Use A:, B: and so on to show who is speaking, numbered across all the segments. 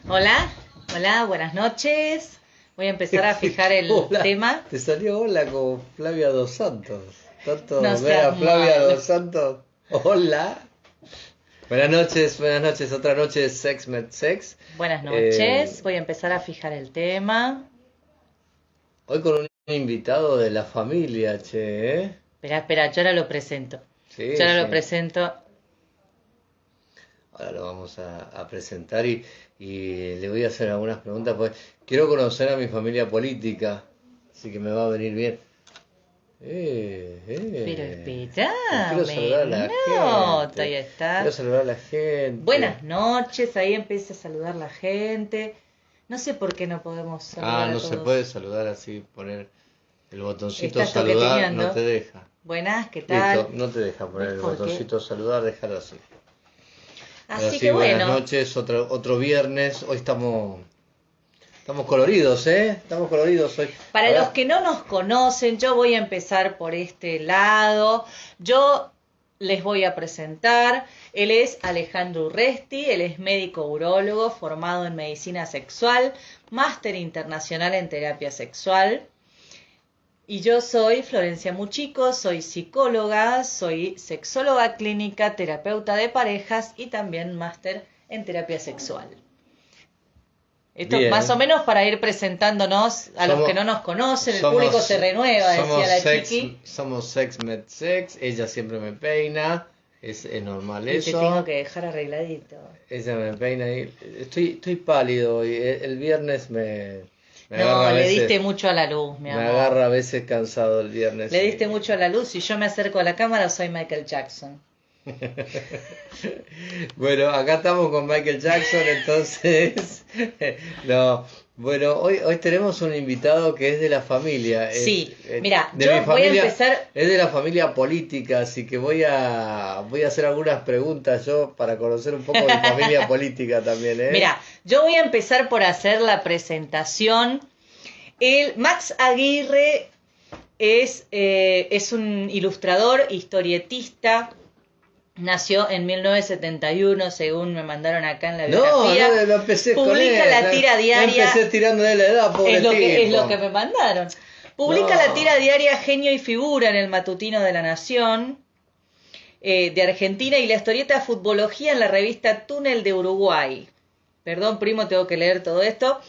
A: Hola, hola, buenas noches. Voy a empezar a fijar el
B: Hola,
A: tema.
B: te salió hola como Flavia Dos Santos.
A: No
B: Tanto ver
A: seas
B: a Flavia
A: mal.
B: Dos Santos. Hola. Buenas noches, otra noche de Sex Med Sex.
A: Buenas
B: Eh,
A: noches. Voy a empezar a fijar el tema.
B: Hoy con un invitado de la familia, che, ¿eh?
A: Espera, espera, yo ahora lo presento. Yo
B: Sí,
A: ahora lo
B: sí.
A: presento.
B: Ahora lo vamos a presentar y le voy a hacer algunas preguntas, pues quiero conocer a mi familia política, así que me va a venir bien. Eh,
A: Pero
B: eh. Quiero
A: espérame,
B: saludar a la
A: no,
B: gente.
A: todavía
B: Quiero
A: está.
B: saludar a la gente.
A: Buenas noches, ahí empieza a saludar la gente. No sé por qué no podemos
B: Ah,
A: saludar a
B: no se puede
A: todos.
B: saludar así, poner el botoncito
A: Estás
B: saludar, no te
A: toqueteñando.
B: deja.
A: Buenas, ¿qué
B: Listo,
A: tal?
B: no te deja poner
A: ¿Ves
B: el
A: por qué?
B: botoncito saludar, déjalo así. Ahora
A: Así
B: sí,
A: que
B: buenas
A: bueno.
B: noches, otro viernes. Hoy estamos coloridos, ¿eh? Estamos coloridos hoy.
A: Para
B: A
A: los
B: ver,
A: que no nos conocen, yo voy a empezar por este lado. Yo les voy a presentar. Él es Alejandro Urresti, él es médico urólogo formado en medicina sexual, máster internacional en terapia sexual. Y yo soy Florencia Muchico, soy psicóloga, soy sexóloga clínica, terapeuta de parejas y también máster en terapia sexual. Esto más o
B: bien.
A: menos para ir presentándonos a los que
B: Somos,
A: no nos conocen, el
B: somos,
A: público se renueva, decía la chiqui,
B: somos Sex Med Sex. Ella siempre me peina. Es normal
A: y te tengo
B: eso.
A: que dejar arregladito.
B: Ella me peina y estoy pálido y el viernes me agarra
A: No,
B: a
A: le diste
B: veces,
A: mucho a la luz, mi
B: me
A: amor.
B: agarra a veces cansado el viernes
A: Le diste
B: y
A: mucho a la luz. Si yo me acerco a la cámara, soy Michael Jackson.
B: bueno, acá estamos con Michael Jackson, entonces no, bueno, hoy tenemos un invitado que es de la familia,
A: Sí, mira,
B: de mi
A: yo voy a
B: familia,
A: empezar.
B: es de la familia política, así que voy a hacer algunas preguntas yo para conocer un poco mi familia política también, ¿eh?
A: Mira, yo voy a empezar por hacer la presentación. El Max Aguirre es un ilustrador, historietista. Nació en 1971, según me mandaron acá en la
B: No,
A: biografía.
B: no empecé con
A: Publica
B: él,
A: la tira
B: no
A: diaria,
B: empecé tirando de la edad, pobre
A: es lo que
B: tipo.
A: me mandaron. Publica la tira
B: No,
A: diaria Genio y Figura en el Matutino de la Nación, de Argentina, y la historieta Futbología en la revista Túnel de Uruguay. Perdón, primo, tengo que leer todo esto.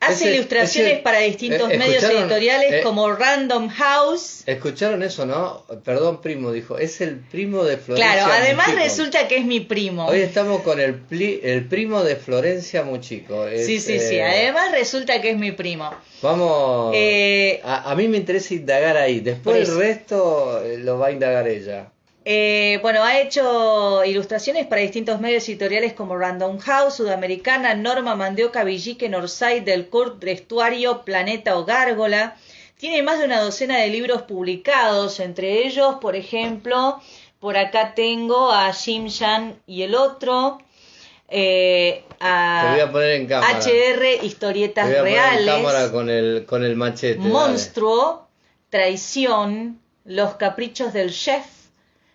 A: Hace ilustraciones para distintos medios
B: escucharon,
A: editoriales como Random House.
B: escucharon eso, ¿no? Perdón, primo, dijo, es el primo de
A: Claro,
B: Florencia
A: además
B: Muchico.
A: resulta que es mi primo.
B: Hoy estamos con el primo de Florencia Muchico.
A: Sí, sí, sí, además resulta que es mi primo.
B: Vamos,
A: Eh,
B: a mí me interesa indagar ahí,
A: por
B: después el
A: eso.
B: resto lo va a indagar ella.
A: Bueno, ha hecho ilustraciones para distintos medios editoriales como Random House, Sudamericana, Norma, Mandioca, Villique, Northside, Delcourt, Vestuario, Planeta o Gárgola. Tiene más de una docena de libros publicados, entre ellos, por ejemplo, por acá tengo a Jim Jan y el otro,
B: Te voy
A: a
B: a poner en cámara.
A: HR
B: Te
A: Historietas
B: voy a poner en cámara
A: Reales,
B: con el machete, dale.
A: Monstruo, Traición, Los Caprichos del Chef,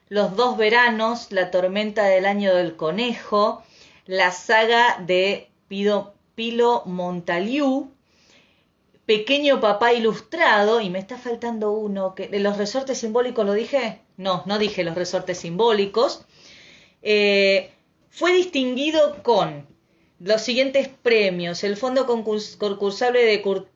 A: Los Dos Veranos, La Tormenta del Año del Conejo, la saga de Pilo Montaliu, Pequeño Papá Ilustrado, y me está faltando uno, que de los resortes simbólicos lo dije, no dije los resortes simbólicos. Fue distinguido con los siguientes premios: el Fondo Concursable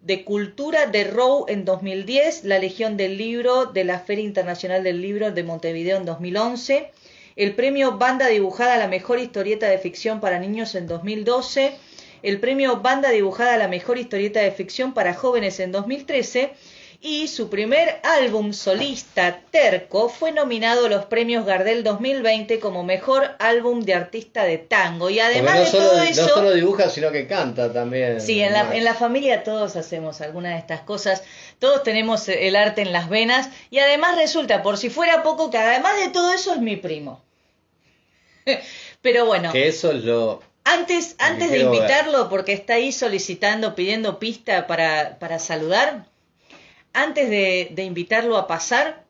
A: de Cultura de Row en 2010, la Legión del Libro de la Feria Internacional del Libro de Montevideo en 2011, el premio Banda Dibujada a la Mejor Historieta de Ficción para Niños en 2012, el premio Banda Dibujada a la Mejor Historieta de Ficción para Jóvenes en 2013, y su primer álbum solista, Terco, fue nominado a los premios Gardel 2020 como mejor álbum de artista de tango. Y
B: Porque
A: además de todo
B: no
A: eso,
B: solo dibuja, sino que canta
A: sí,
B: también,
A: en
B: Max.
A: la familia todos hacemos alguna de estas cosas, todos tenemos el arte en las venas, y además resulta, por si fuera poco, que además de todo eso es mi primo. Pero bueno,
B: Que eso es lo que
A: antes de
B: quiero ver.
A: invitarlo, porque está ahí solicitando, pidiendo pista para saludar, antes de invitarlo a pasar,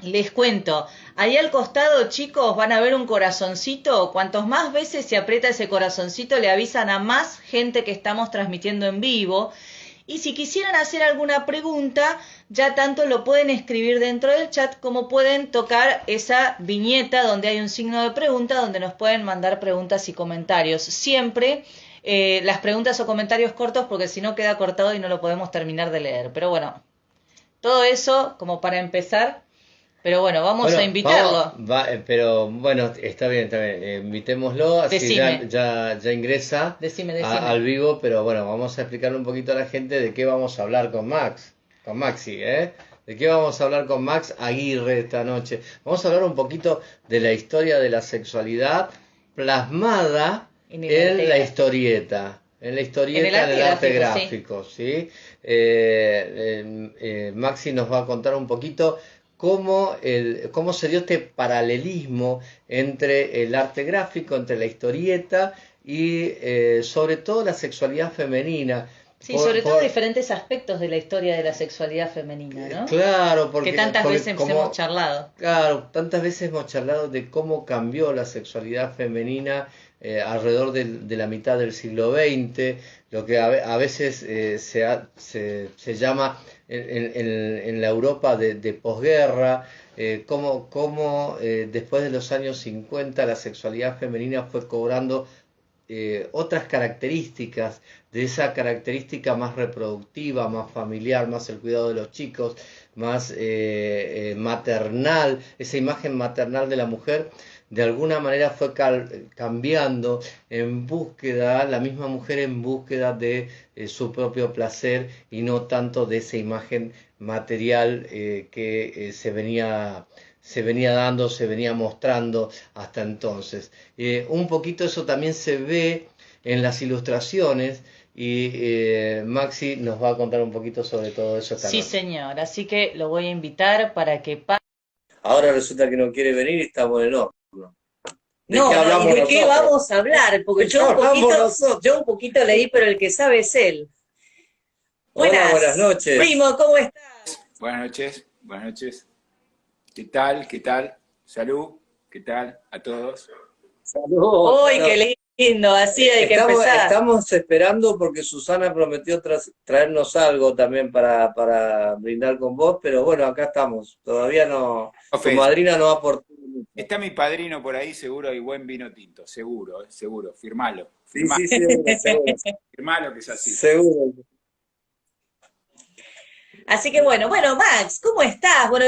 A: Les cuento, ahí al costado, chicos, van a ver un corazoncito. Cuantos más veces se aprieta ese corazoncito, le avisan a más gente que estamos transmitiendo en vivo. Y si quisieran hacer alguna pregunta, ya tanto lo pueden escribir dentro del chat como pueden tocar esa viñeta donde hay un signo de pregunta, donde nos pueden mandar preguntas y comentarios. Siempre las preguntas o comentarios cortos, porque si no queda cortado y no lo podemos terminar de leer. Pero bueno, todo eso como para empezar. Pero bueno, vamos a
B: Bueno,
A: invitarlo.
B: pero bueno, está bien, invitémoslo, así
A: Decime,
B: ya ingresa
A: decime.
B: al vivo, pero bueno, vamos a explicarle un poquito a la gente de qué vamos a hablar con Maxi, ¿eh? ¿De qué vamos a hablar con Max Aguirre esta noche? Vamos a hablar un poquito de la historia de la sexualidad plasmada
A: En el
B: en la
A: arte,
B: historieta. En la
A: en el
B: historieta, en
A: arte
B: el arte
A: gráfico, sí.
B: gráfico, ¿sí? Maxi nos va a contar un poquito cómo se dio este paralelismo entre el arte gráfico, entre la historieta y sobre todo la sexualidad femenina.
A: Sí, sobre todo diferentes aspectos de la historia de la sexualidad femenina, ¿no?
B: Claro,
A: Que
B: porque,
A: tantas
B: porque
A: veces hemos
B: como,
A: charlado.
B: claro, tantas veces hemos charlado de cómo cambió la sexualidad femenina alrededor de la mitad del siglo XX, lo que a veces se llama en la Europa de posguerra, cómo después de los años 50 la sexualidad femenina fue cobrando otras características, de esa característica más reproductiva, más familiar, más el cuidado de los chicos, más maternal, esa imagen maternal de la mujer, de alguna manera fue cambiando en búsqueda, la misma mujer en búsqueda de su propio placer y no tanto de esa imagen material que se venía dando, se venía mostrando hasta entonces. Un poquito eso también se ve en las ilustraciones y Maxi nos va a contar un poquito sobre todo eso esta
A: Sí,
B: noche.
A: señor. Así que lo voy a invitar para que...
B: Ahora resulta que no quiere venir y estamos en el horno. ¿De qué
A: No, no, ¿y
B: hablamos
A: de qué
B: nosotros?
A: vamos a hablar?
B: ¿De
A: Porque
B: qué hablamos
A: yo
B: nosotros?
A: un poquito leí, pero el que sabe es él.
B: Hola, buenas
A: Buenas,
B: noches.
A: primo, ¿cómo estás?
C: Buenas noches, buenas noches. ¿Qué tal? ¿Qué tal? Salud, ¿qué tal a todos?
B: Saludos.
A: Uy,
B: Bueno,
A: qué lindo, así hay que empezar.
B: estamos esperando porque Susana prometió traernos algo también para brindar con vos, pero bueno, acá estamos. Todavía no, tu
C: Ofe,
B: madrina no aportó mucho.
C: está mi padrino por ahí, seguro hay buen vino tinto, seguro, seguro. Firmalo,
B: Sí, sí, seguro, seguro.
C: firmalo que es así.
B: Seguro.
A: Así que bueno, Max, ¿cómo estás? Bueno,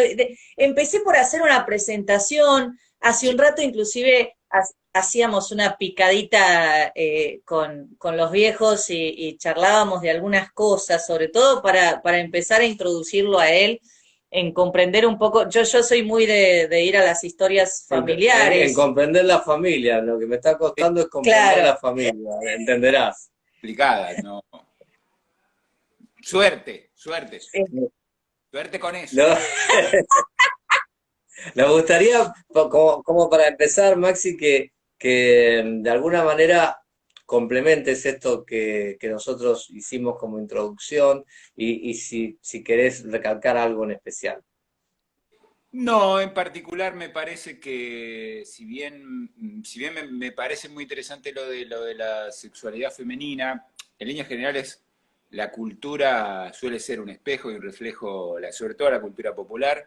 A: empecé por hacer una presentación. Hace un
C: Sí.
A: rato inclusive hacíamos una picadita con los viejos y charlábamos de algunas cosas, sobre todo para empezar a introducirlo a él, en comprender un poco. Yo soy muy de ir a las historias
B: En
A: familiares.
B: comprender la familia, lo que me está costando es comprender
A: Claro,
B: la familia, entenderás.
C: Complicada, no. Suerte, suerte,
A: eh,
C: suerte con eso.
B: No, me gustaría, como para empezar, Maxi, que de alguna manera complementes esto que nosotros hicimos como introducción y si querés recalcar algo en especial.
C: No, en particular me parece que si bien me parece muy interesante lo de la sexualidad femenina, en líneas generales la cultura suele ser un espejo y un reflejo, sobre todo la cultura popular,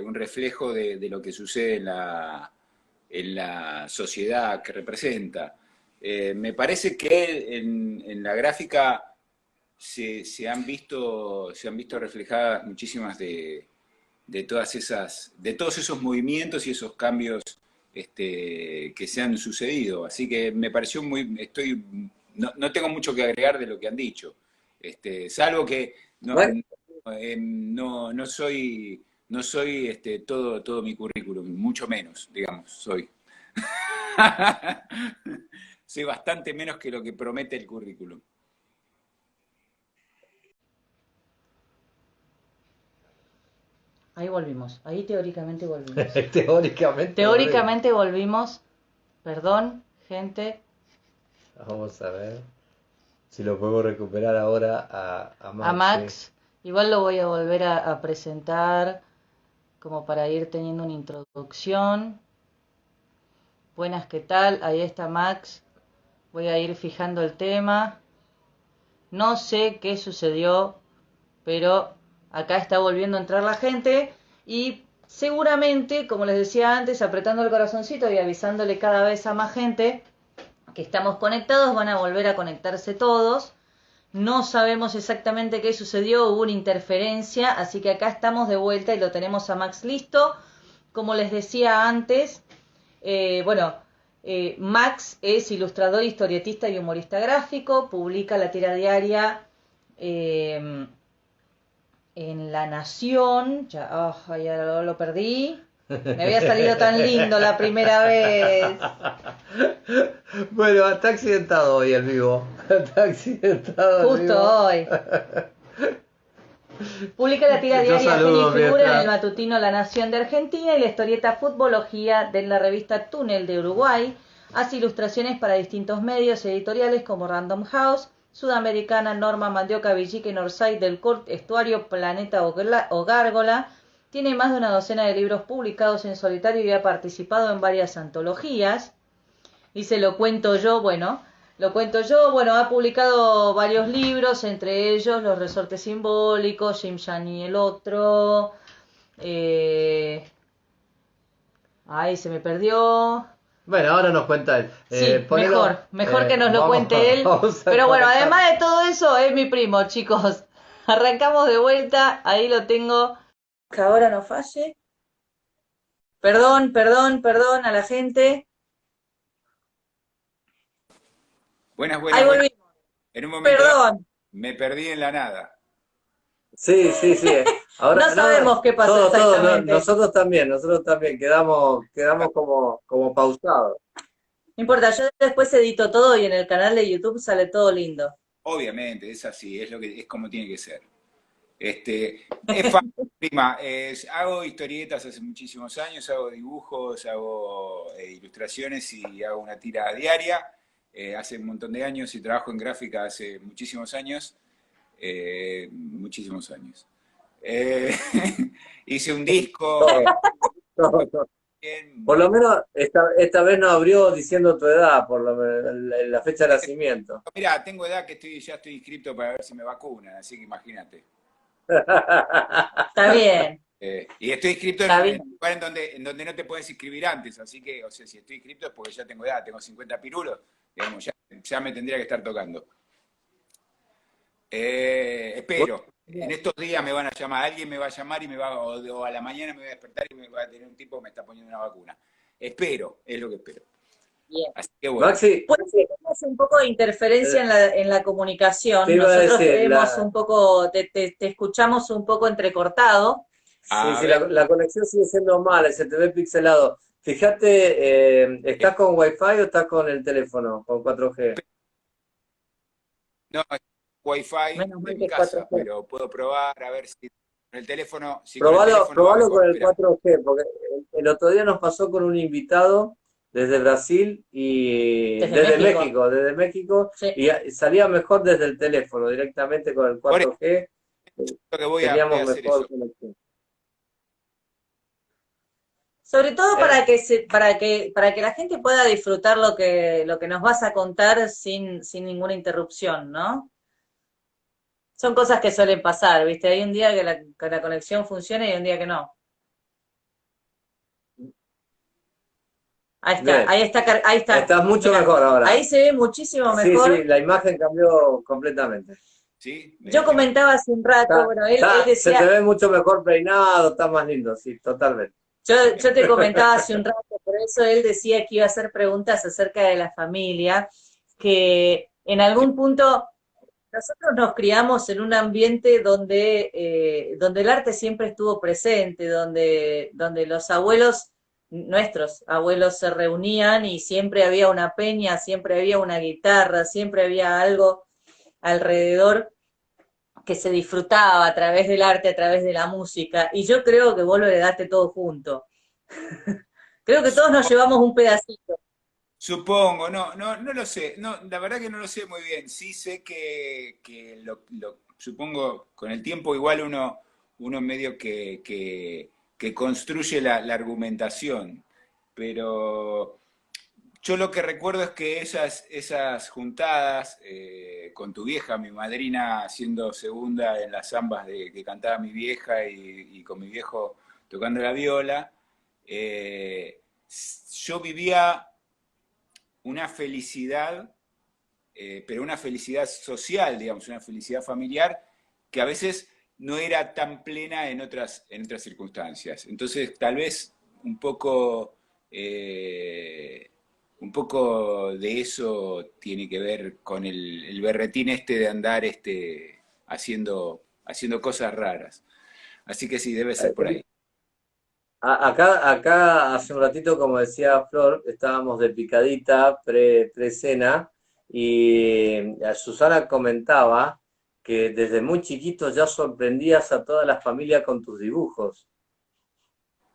C: un reflejo de lo que sucede en la sociedad que representa. Me parece que en la gráfica se han visto reflejadas muchísimas de todos esos movimientos y esos cambios que se han sucedido. Así que me pareció no tengo mucho que agregar de lo que han dicho. Salvo que
B: Ma-
C: no soy todo mi currículum, mucho menos, digamos, soy. Soy bastante menos que lo que promete el currículum.
A: ahí volvimos, ahí teóricamente volvimos.
B: Teóricamente,
A: Teóricamente volvimos, perdón, gente,
B: vamos a ver si lo podemos recuperar ahora a
A: a
B: Maxi.
A: Max. Igual lo voy a volver a presentar. como para ir teniendo una introducción. Buenas, ¿qué tal? Ahí está Max. Voy a ir fijando el tema. No sé qué sucedió, pero acá está volviendo a entrar la gente y seguramente, como les decía antes, apretando el corazoncito y avisándole cada vez a más gente que estamos conectados, van a volver a conectarse todos. No sabemos exactamente qué sucedió, hubo una interferencia, así que acá estamos de vuelta y lo tenemos a Max listo. Como les decía antes, Max es ilustrador, historietista y humorista gráfico, publica la tira diaria en La Nación. Ya lo perdí. Me había salido tan lindo la primera vez.
B: Bueno, está accidentado hoy el vivo. Está accidentado.
A: Justo hoy. Publica la tira diaria Genio y Figura en el matutino La Nación de Argentina y la historieta Futbología de la revista Túnel de Uruguay. Hace ilustraciones para distintos medios editoriales como Random House, Sudamericana, Norma, Mandioca, Villique, Northside, Del Court, Estuario, Planeta o Gárgola. Tiene más de una docena de libros publicados en solitario y ha participado en varias antologías. Dice, lo cuento yo, ha publicado varios libros, entre ellos Los Resortes Simbólicos, Jim Jan y el Otro. Se me perdió.
B: Bueno, ahora nos cuenta él.
A: Sí, mejor que nos lo cuente él. Pero bueno, además de todo eso, es mi primo, chicos. Arrancamos de vuelta, ahí lo tengo. Que ahora no falle. Perdón a la gente.
C: Buenas.
A: Ahí volvimos.
C: En un momento
A: Perdón.
C: me perdí en la nada.
B: Sí. Ahora,
A: no sabemos qué pasó exactamente.
B: Nosotros también quedamos como pausados.
A: No importa, yo después edito todo y en el canal de YouTube sale todo lindo.
C: Obviamente, es así, es como tiene que ser. Es fácil, prima. Hago historietas hace muchísimos años, hago dibujos, hago ilustraciones y hago una tira diaria. Hace un montón de años y trabajo en gráfica hace muchísimos años. Hice un disco.
B: Por lo menos esta vez no abrió diciendo tu edad, por la fecha de nacimiento.
C: Mira, tengo edad que ya estoy inscrito para ver si me vacunan, así que imagínate.
A: Está bien.
C: Y estoy inscrito en un lugar en donde no te puedes inscribir antes, así que, o sea, si estoy inscrito es porque ya tengo edad, tengo 50 pirulos, digamos, ya me tendría que estar tocando. Espero. En estos días me van a llamar, alguien me va a llamar y o a la mañana me voy a despertar y me va a tener un tipo que me está poniendo una vacuna. Espero, es lo que espero.
A: Bien.
C: Así que bueno.
B: Maxi,
A: puede ser que tengas un poco de interferencia en la comunicación. Nosotros tenemos un poco, te escuchamos un poco entrecortado.
B: Sí, la conexión sigue siendo mala, se te ve pixelado. Fíjate, ¿estás con Wi-Fi o estás con el teléfono, con 4G?
C: No, Wi-Fi de mi casa, pero puedo probar a ver si con el teléfono.
B: Probalo con el 4G, porque el otro día nos pasó con un invitado desde Brasil y desde México,
A: sí.
B: Y salía mejor desde el teléfono, directamente con el 4G. Teníamos mejor conexión.
A: Sobre todo para que la gente pueda disfrutar lo que nos vas a contar sin ninguna interrupción, ¿no? Son cosas que suelen pasar, ¿viste? Hay un día que la conexión funciona y hay un día que no. Ahí está,
B: Bien.
A: ahí está.
B: Estás mucho mejor ahora.
A: Ahí se ve muchísimo mejor.
B: Sí, la imagen cambió completamente.
C: ¿Sí?
A: Yo comentaba hace un rato, él decía...
B: Se te ve mucho mejor peinado, está más lindo, sí, totalmente.
A: Yo te comentaba hace un rato, por eso él decía que iba a hacer preguntas acerca de la familia, que en algún punto nosotros nos criamos en un ambiente donde el arte siempre estuvo presente, donde los abuelos, nuestros abuelos se reunían y siempre había una peña, siempre había una guitarra, siempre había algo alrededor que se disfrutaba a través del arte, a través de la música, y yo creo que vos lo heredaste todo junto. Creo que todos nos llevamos un pedacito.
C: Supongo, no lo sé, la verdad que no lo sé muy bien. Sí sé que supongo con el tiempo igual uno medio que que construye la argumentación. Pero yo lo que recuerdo es que esas juntadas con tu vieja, mi madrina siendo segunda en las zambas que cantaba mi vieja y con mi viejo tocando la viola, yo vivía una felicidad, pero una felicidad social, digamos, una felicidad familiar que a veces no era tan plena en otras circunstancias. Entonces, tal vez un poco, un poco de eso tiene que ver con el berretín este de andar haciendo cosas raras. Así que sí, debe ser por ahí.
B: Acá hace un ratito, como decía Flor, estábamos de picadita pre-cena y Susana comentaba que desde muy chiquito ya sorprendías a toda la familia con tus dibujos.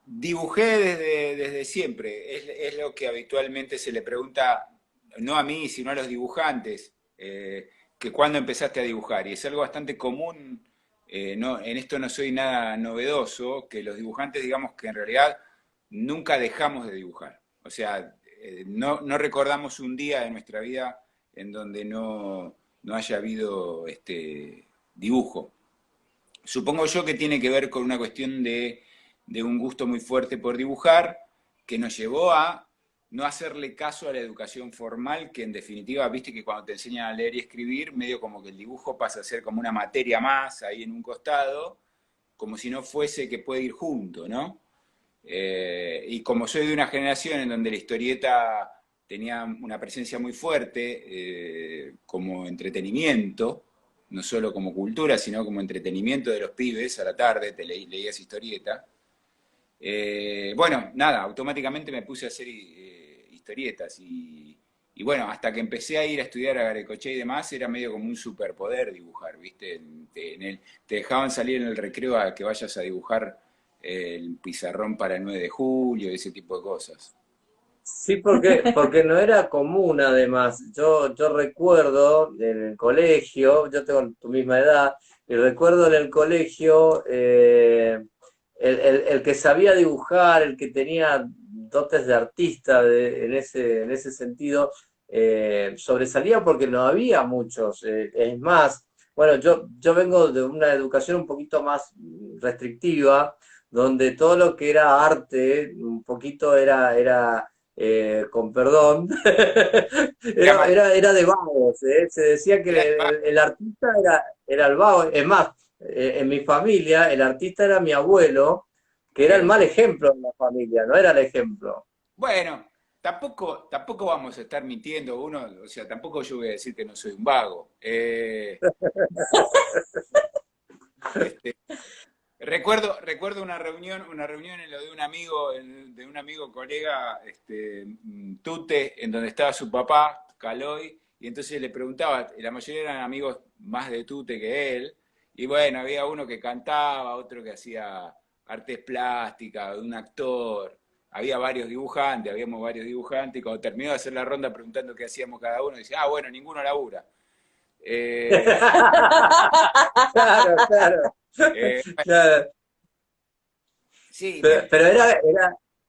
C: Dibujé desde siempre, es lo que habitualmente se le pregunta, no a mí, sino a los dibujantes, que cuándo empezaste a dibujar. Y es algo bastante común, no, en esto no soy nada novedoso, que los dibujantes digamos que en realidad nunca dejamos de dibujar. O sea, no recordamos un día de nuestra vida en donde no haya habido dibujo. Supongo yo que tiene que ver con una cuestión de un gusto muy fuerte por dibujar, que nos llevó a no hacerle caso a la educación formal, que en definitiva, viste que cuando te enseñan a leer y escribir, medio como que el dibujo pasa a ser como una materia más ahí en un costado, como si no fuese que puede ir junto, ¿no? Y como soy de una generación en donde la historieta tenía una presencia muy fuerte como entretenimiento, no solo como cultura, sino como entretenimiento de los pibes a la tarde, leías historieta. Bueno, nada, automáticamente me puse a hacer historietas y bueno, hasta que empecé a ir a estudiar a Garacoche y demás, era medio como un superpoder dibujar, ¿viste? Te dejaban salir en el recreo a que vayas a dibujar el pizarrón para el 9 de julio, ese tipo de cosas.
B: Sí, porque no era común además. Yo recuerdo en el colegio, yo tengo tu misma edad, y recuerdo en el colegio el que sabía dibujar, el que tenía dotes de artista en ese sentido, sobresalía porque no había muchos. Es más, bueno, yo vengo de una educación un poquito más restrictiva, donde todo lo que era arte, un poquito era con perdón,
C: Era
B: era de vagos, ¿eh? Se decía que
C: más,
B: el artista era el vago. Es más, en mi familia, el artista era mi abuelo, que era el
C: bien.
B: mal ejemplo de la familia, no era el ejemplo.
C: Bueno, tampoco vamos a estar mintiendo uno, o sea, tampoco yo voy a decir que no soy un vago. Este, recuerdo una reunión en lo de un amigo, de un amigo colega, Tute, en donde estaba su papá, Caloy, y entonces le preguntaba, la mayoría eran amigos más de Tute que él, y bueno, había uno que cantaba, otro que hacía artes plásticas, un actor, habíamos varios dibujantes, y cuando terminó de hacer la ronda preguntando qué hacíamos cada uno, decía, bueno, ninguno labura. Eh,
B: Claro, claro,
C: bueno,
B: claro.
C: sí,
B: Pero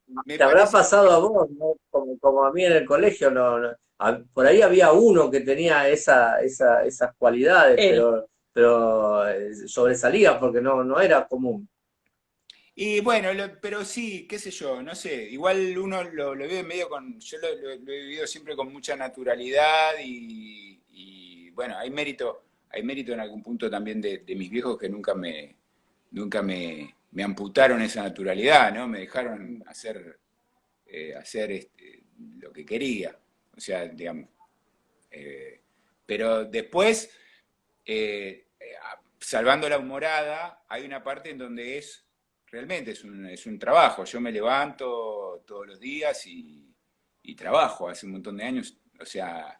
C: me
B: te habrá
C: parece.
B: pasado a vos, ¿no? Como a mí en el colegio, por ahí había uno que tenía esas cualidades,
A: Él.
B: pero sobresalía porque no era común.
C: Y bueno, pero sí, qué sé yo, no sé, igual uno lo vive medio yo lo he vivido siempre con mucha naturalidad y, bueno, hay mérito en algún punto también de mis viejos que nunca me amputaron esa naturalidad, ¿no? Me dejaron hacer lo que quería, o sea, digamos, eh, pero después, salvando la humorada, hay una parte en donde realmente es un trabajo. Yo me levanto todos los días y trabajo hace un montón de años. O sea,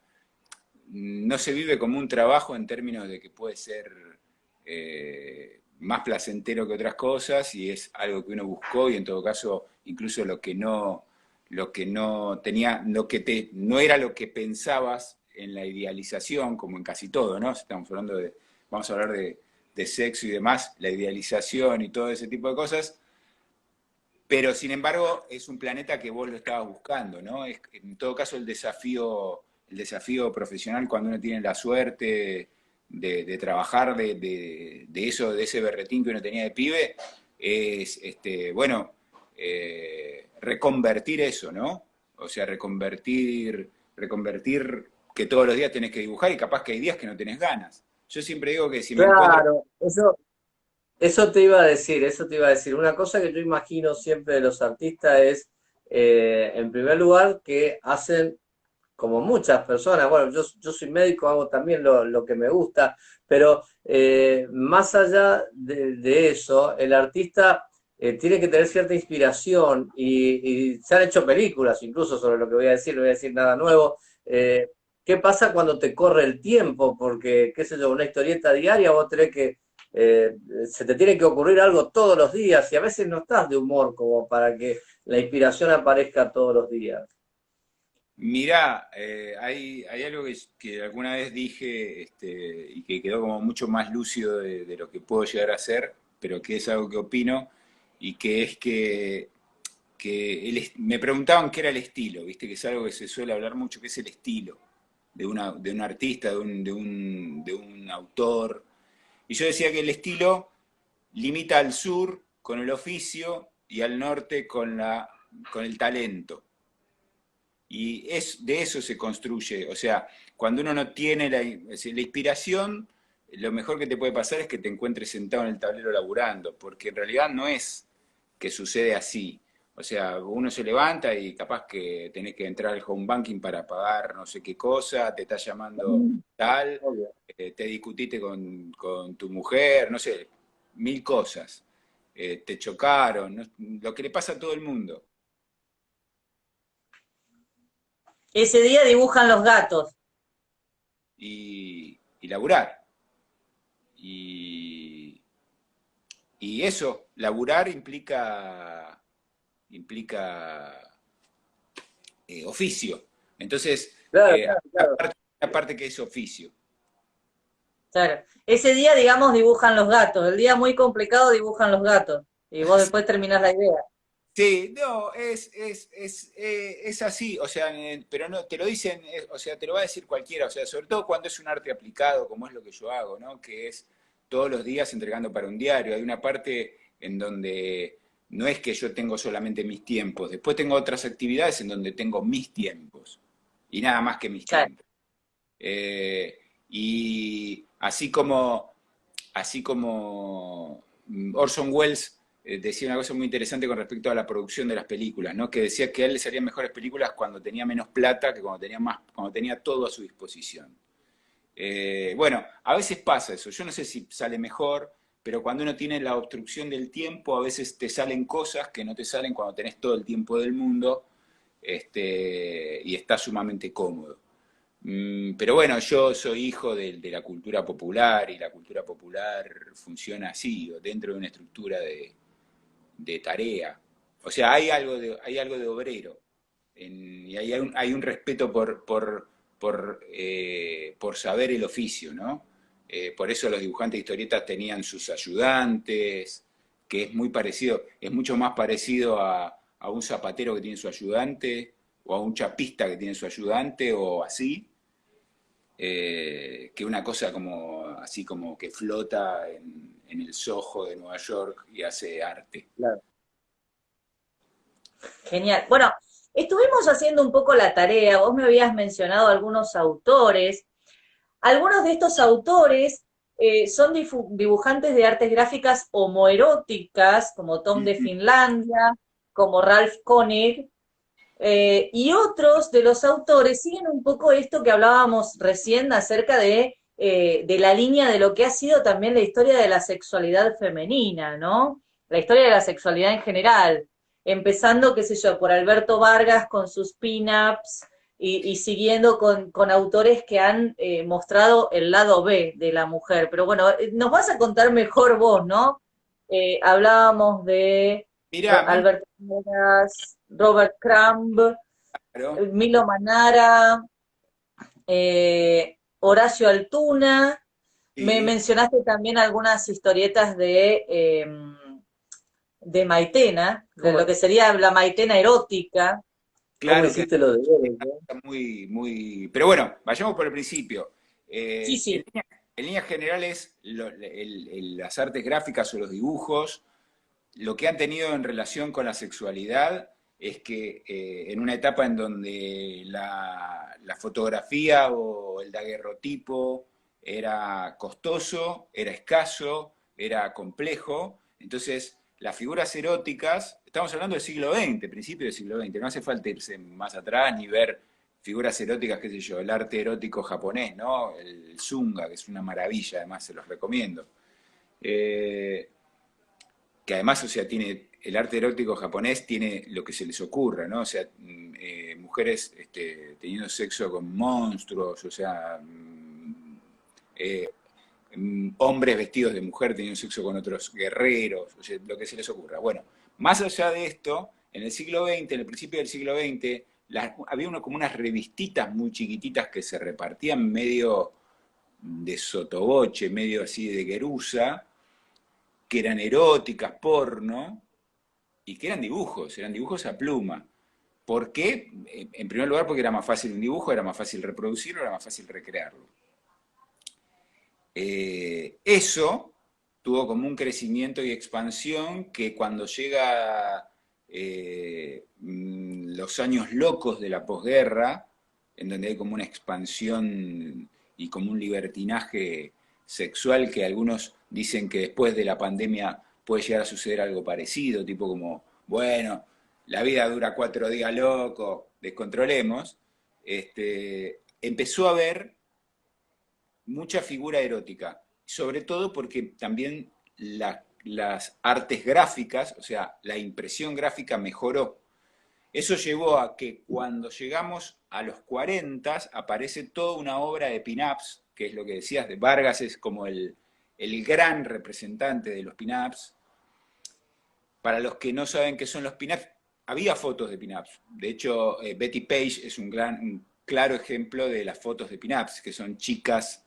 C: no se vive como un trabajo en términos de que puede ser más placentero que otras cosas y es algo que uno buscó y en todo caso incluso lo que no tenía, no era lo que pensabas en la idealización, como en casi todo, ¿no? Vamos a hablar de sexo y demás, la idealización y todo ese tipo de cosas, pero sin embargo es un planeta que vos lo estabas buscando, ¿no? Es, en todo caso el desafío profesional cuando uno tiene la suerte de trabajar de eso, de ese berretín que uno tenía de pibe, es, bueno, reconvertir eso, ¿no? O sea, reconvertir que todos los días tenés que dibujar y capaz que hay días que no tenés ganas. Yo siempre digo que si me encuentro...
B: Claro, eso te iba a decir, eso te iba a decir. Una cosa que yo imagino siempre de los artistas es, en primer lugar, que hacen como muchas personas, bueno, yo soy médico, hago también lo que me gusta, pero más allá de eso, el artista tiene que tener cierta inspiración y se han hecho películas incluso sobre lo que voy a decir, no voy a decir nada nuevo. ¿Qué pasa cuando te corre el tiempo? Porque, qué sé yo, una historieta diaria vos tenés que, eh, se te tiene que ocurrir algo todos los días y a veces no estás de humor como para que la inspiración aparezca todos los días.
C: Mirá, hay algo que alguna vez dije y que quedó como mucho más lúcido de lo que puedo llegar a ser, pero que es algo que opino, y que es que me preguntaban qué era el estilo, viste que es algo que se suele hablar mucho, qué es el estilo de un artista, de un autor. Y yo decía que el estilo limita al sur con el oficio y al norte con el talento. Y de eso se construye, o sea, cuando uno no tiene es decir, la inspiración, lo mejor que te puede pasar es que te encuentres sentado en el tablero laburando, porque en realidad no es que sucede así. O sea, uno se levanta y capaz que tenés que entrar al home banking para pagar no sé qué cosa, te está llamando tal,
B: Obvio.
C: te discutiste con tu mujer, no sé, mil cosas. Te chocaron, lo que le pasa a todo el mundo.
A: Ese día dibujan los gatos.
C: Y laburar. Y, y eso, laburar implica oficio. Entonces,
B: Claro, claro, claro.
C: aparte que es oficio.
A: Claro. Ese día, digamos, dibujan los gatos. El día muy complicado dibujan los gatos. Y vos después terminás la idea.
C: Sí, no, es así, o sea, pero no, te lo dicen, o sea, te lo va a decir cualquiera, o sea, sobre todo cuando es un arte aplicado, como es lo que yo hago, ¿no? Que es todos los días entregando para un diario. Hay una parte en donde no es que yo tengo solamente mis tiempos, después tengo otras actividades en donde tengo mis tiempos, y nada más que mis
A: Claro.
C: tiempos. Y así como Orson Welles decía una cosa muy interesante con respecto a la producción de las películas, ¿no? Que decía que a él le salían mejores películas cuando tenía menos plata que cuando tenía más, cuando tenía todo a su disposición. Bueno, a veces pasa eso, yo no sé si sale mejor, pero cuando uno tiene la obstrucción del tiempo, a veces te salen cosas que no te salen cuando tenés todo el tiempo del mundo, y estás sumamente cómodo. Pero bueno, yo soy hijo de la cultura popular y la cultura popular funciona así, dentro de una estructura de tarea. O sea, hay algo de obrero y hay un respeto por saber el oficio, ¿no? Por eso los dibujantes de historietas tenían sus ayudantes, que es muy parecido, es mucho más parecido a un zapatero que tiene su ayudante, o a un chapista que tiene su ayudante, o así, que una cosa como así como que flota en el Soho de Nueva York y hace arte.
B: Claro.
A: Genial. Bueno, estuvimos haciendo un poco la tarea. Vos me habías mencionado algunos autores. Algunos de estos autores son dibujantes de artes gráficas homoeróticas, como Tom de Finlandia, como Ralph Koenig, y otros de los autores siguen un poco esto que hablábamos recién acerca de la línea de lo que ha sido también la historia de la sexualidad femenina, ¿no? La historia de la sexualidad en general, empezando, qué sé yo, por Alberto Vargas con sus pin-ups y siguiendo con autores que han mostrado el lado B de la mujer. Pero bueno, nos vas a contar mejor vos, ¿no? Hablábamos de
C: Mirá, a mí,
A: Alberto Vargas, Robert Crumb,
C: claro,
A: Milo Manara, Horacio Altuna. Me
C: sí,
A: mencionaste también algunas historietas de de Maitena, de
B: ¿Cómo,
A: lo que sería la Maitena erótica.
B: cómo
C: Claro que
B: hiciste lo de Eres, no?
C: está muy, muy... Pero bueno, vayamos por el principio.
A: Sí, sí.
C: En líneas generales, las artes gráficas o los dibujos, lo que han tenido en relación con la sexualidad es que en una etapa en donde la fotografía o el daguerrotipo era costoso, era escaso, era complejo, entonces las figuras eróticas, estamos hablando del siglo XX, principio del siglo XX, no hace falta irse más atrás ni ver figuras eróticas, qué sé yo, el arte erótico japonés, ¿no? El Zunga, que es una maravilla, además se los recomiendo. Eh, que además, o sea, tiene el arte erótico japonés tiene lo que se les ocurra, ¿no? O sea, mujeres teniendo sexo con monstruos, o sea, hombres vestidos de mujer teniendo sexo con otros guerreros, o sea, lo que se les ocurra. Bueno, más allá de esto, en el siglo XX, en el principio del siglo XX, había como unas revistitas muy chiquititas que se repartían medio de sotoboche, medio así de guerusa, que eran eróticas, porno, y que eran dibujos a pluma. ¿Por qué? En primer lugar, porque era más fácil un dibujo, era más fácil reproducirlo, era más fácil recrearlo. Eso tuvo como un crecimiento y expansión que cuando llega los años locos de la posguerra, en donde hay como una expansión y como un libertinaje sexual que algunos dicen que después de la pandemia puede llegar a suceder algo parecido, tipo como, bueno, la vida dura 4 días loco, descontrolemos, empezó a haber mucha figura erótica, sobre todo porque también las artes gráficas, o sea, la impresión gráfica mejoró. Eso llevó a que cuando llegamos a los 40 aparece toda una obra de pin-ups, que es lo que decías, de Vargas es como el gran representante de los pin-ups. Para los que no saben qué son los pin-ups, había fotos de pin-ups. De hecho, Betty Page es un claro ejemplo de las fotos de pin-ups, que son chicas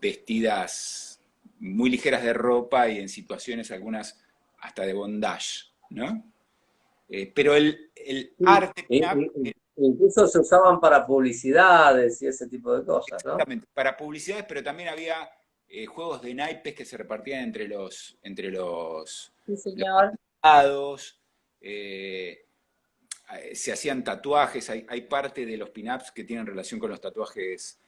C: vestidas muy ligeras de ropa y en situaciones algunas hasta de bondage, ¿no? Pero el
B: Sí,
C: arte pin-up,
B: incluso se usaban para publicidades y ese tipo de cosas, ¿no?
C: exactamente, para publicidades, pero también había juegos de naipes que se repartían
A: Sí,
C: los
A: señor.
C: lados, eh, se hacían tatuajes, hay parte de los pin-ups que tienen relación con los tatuajes,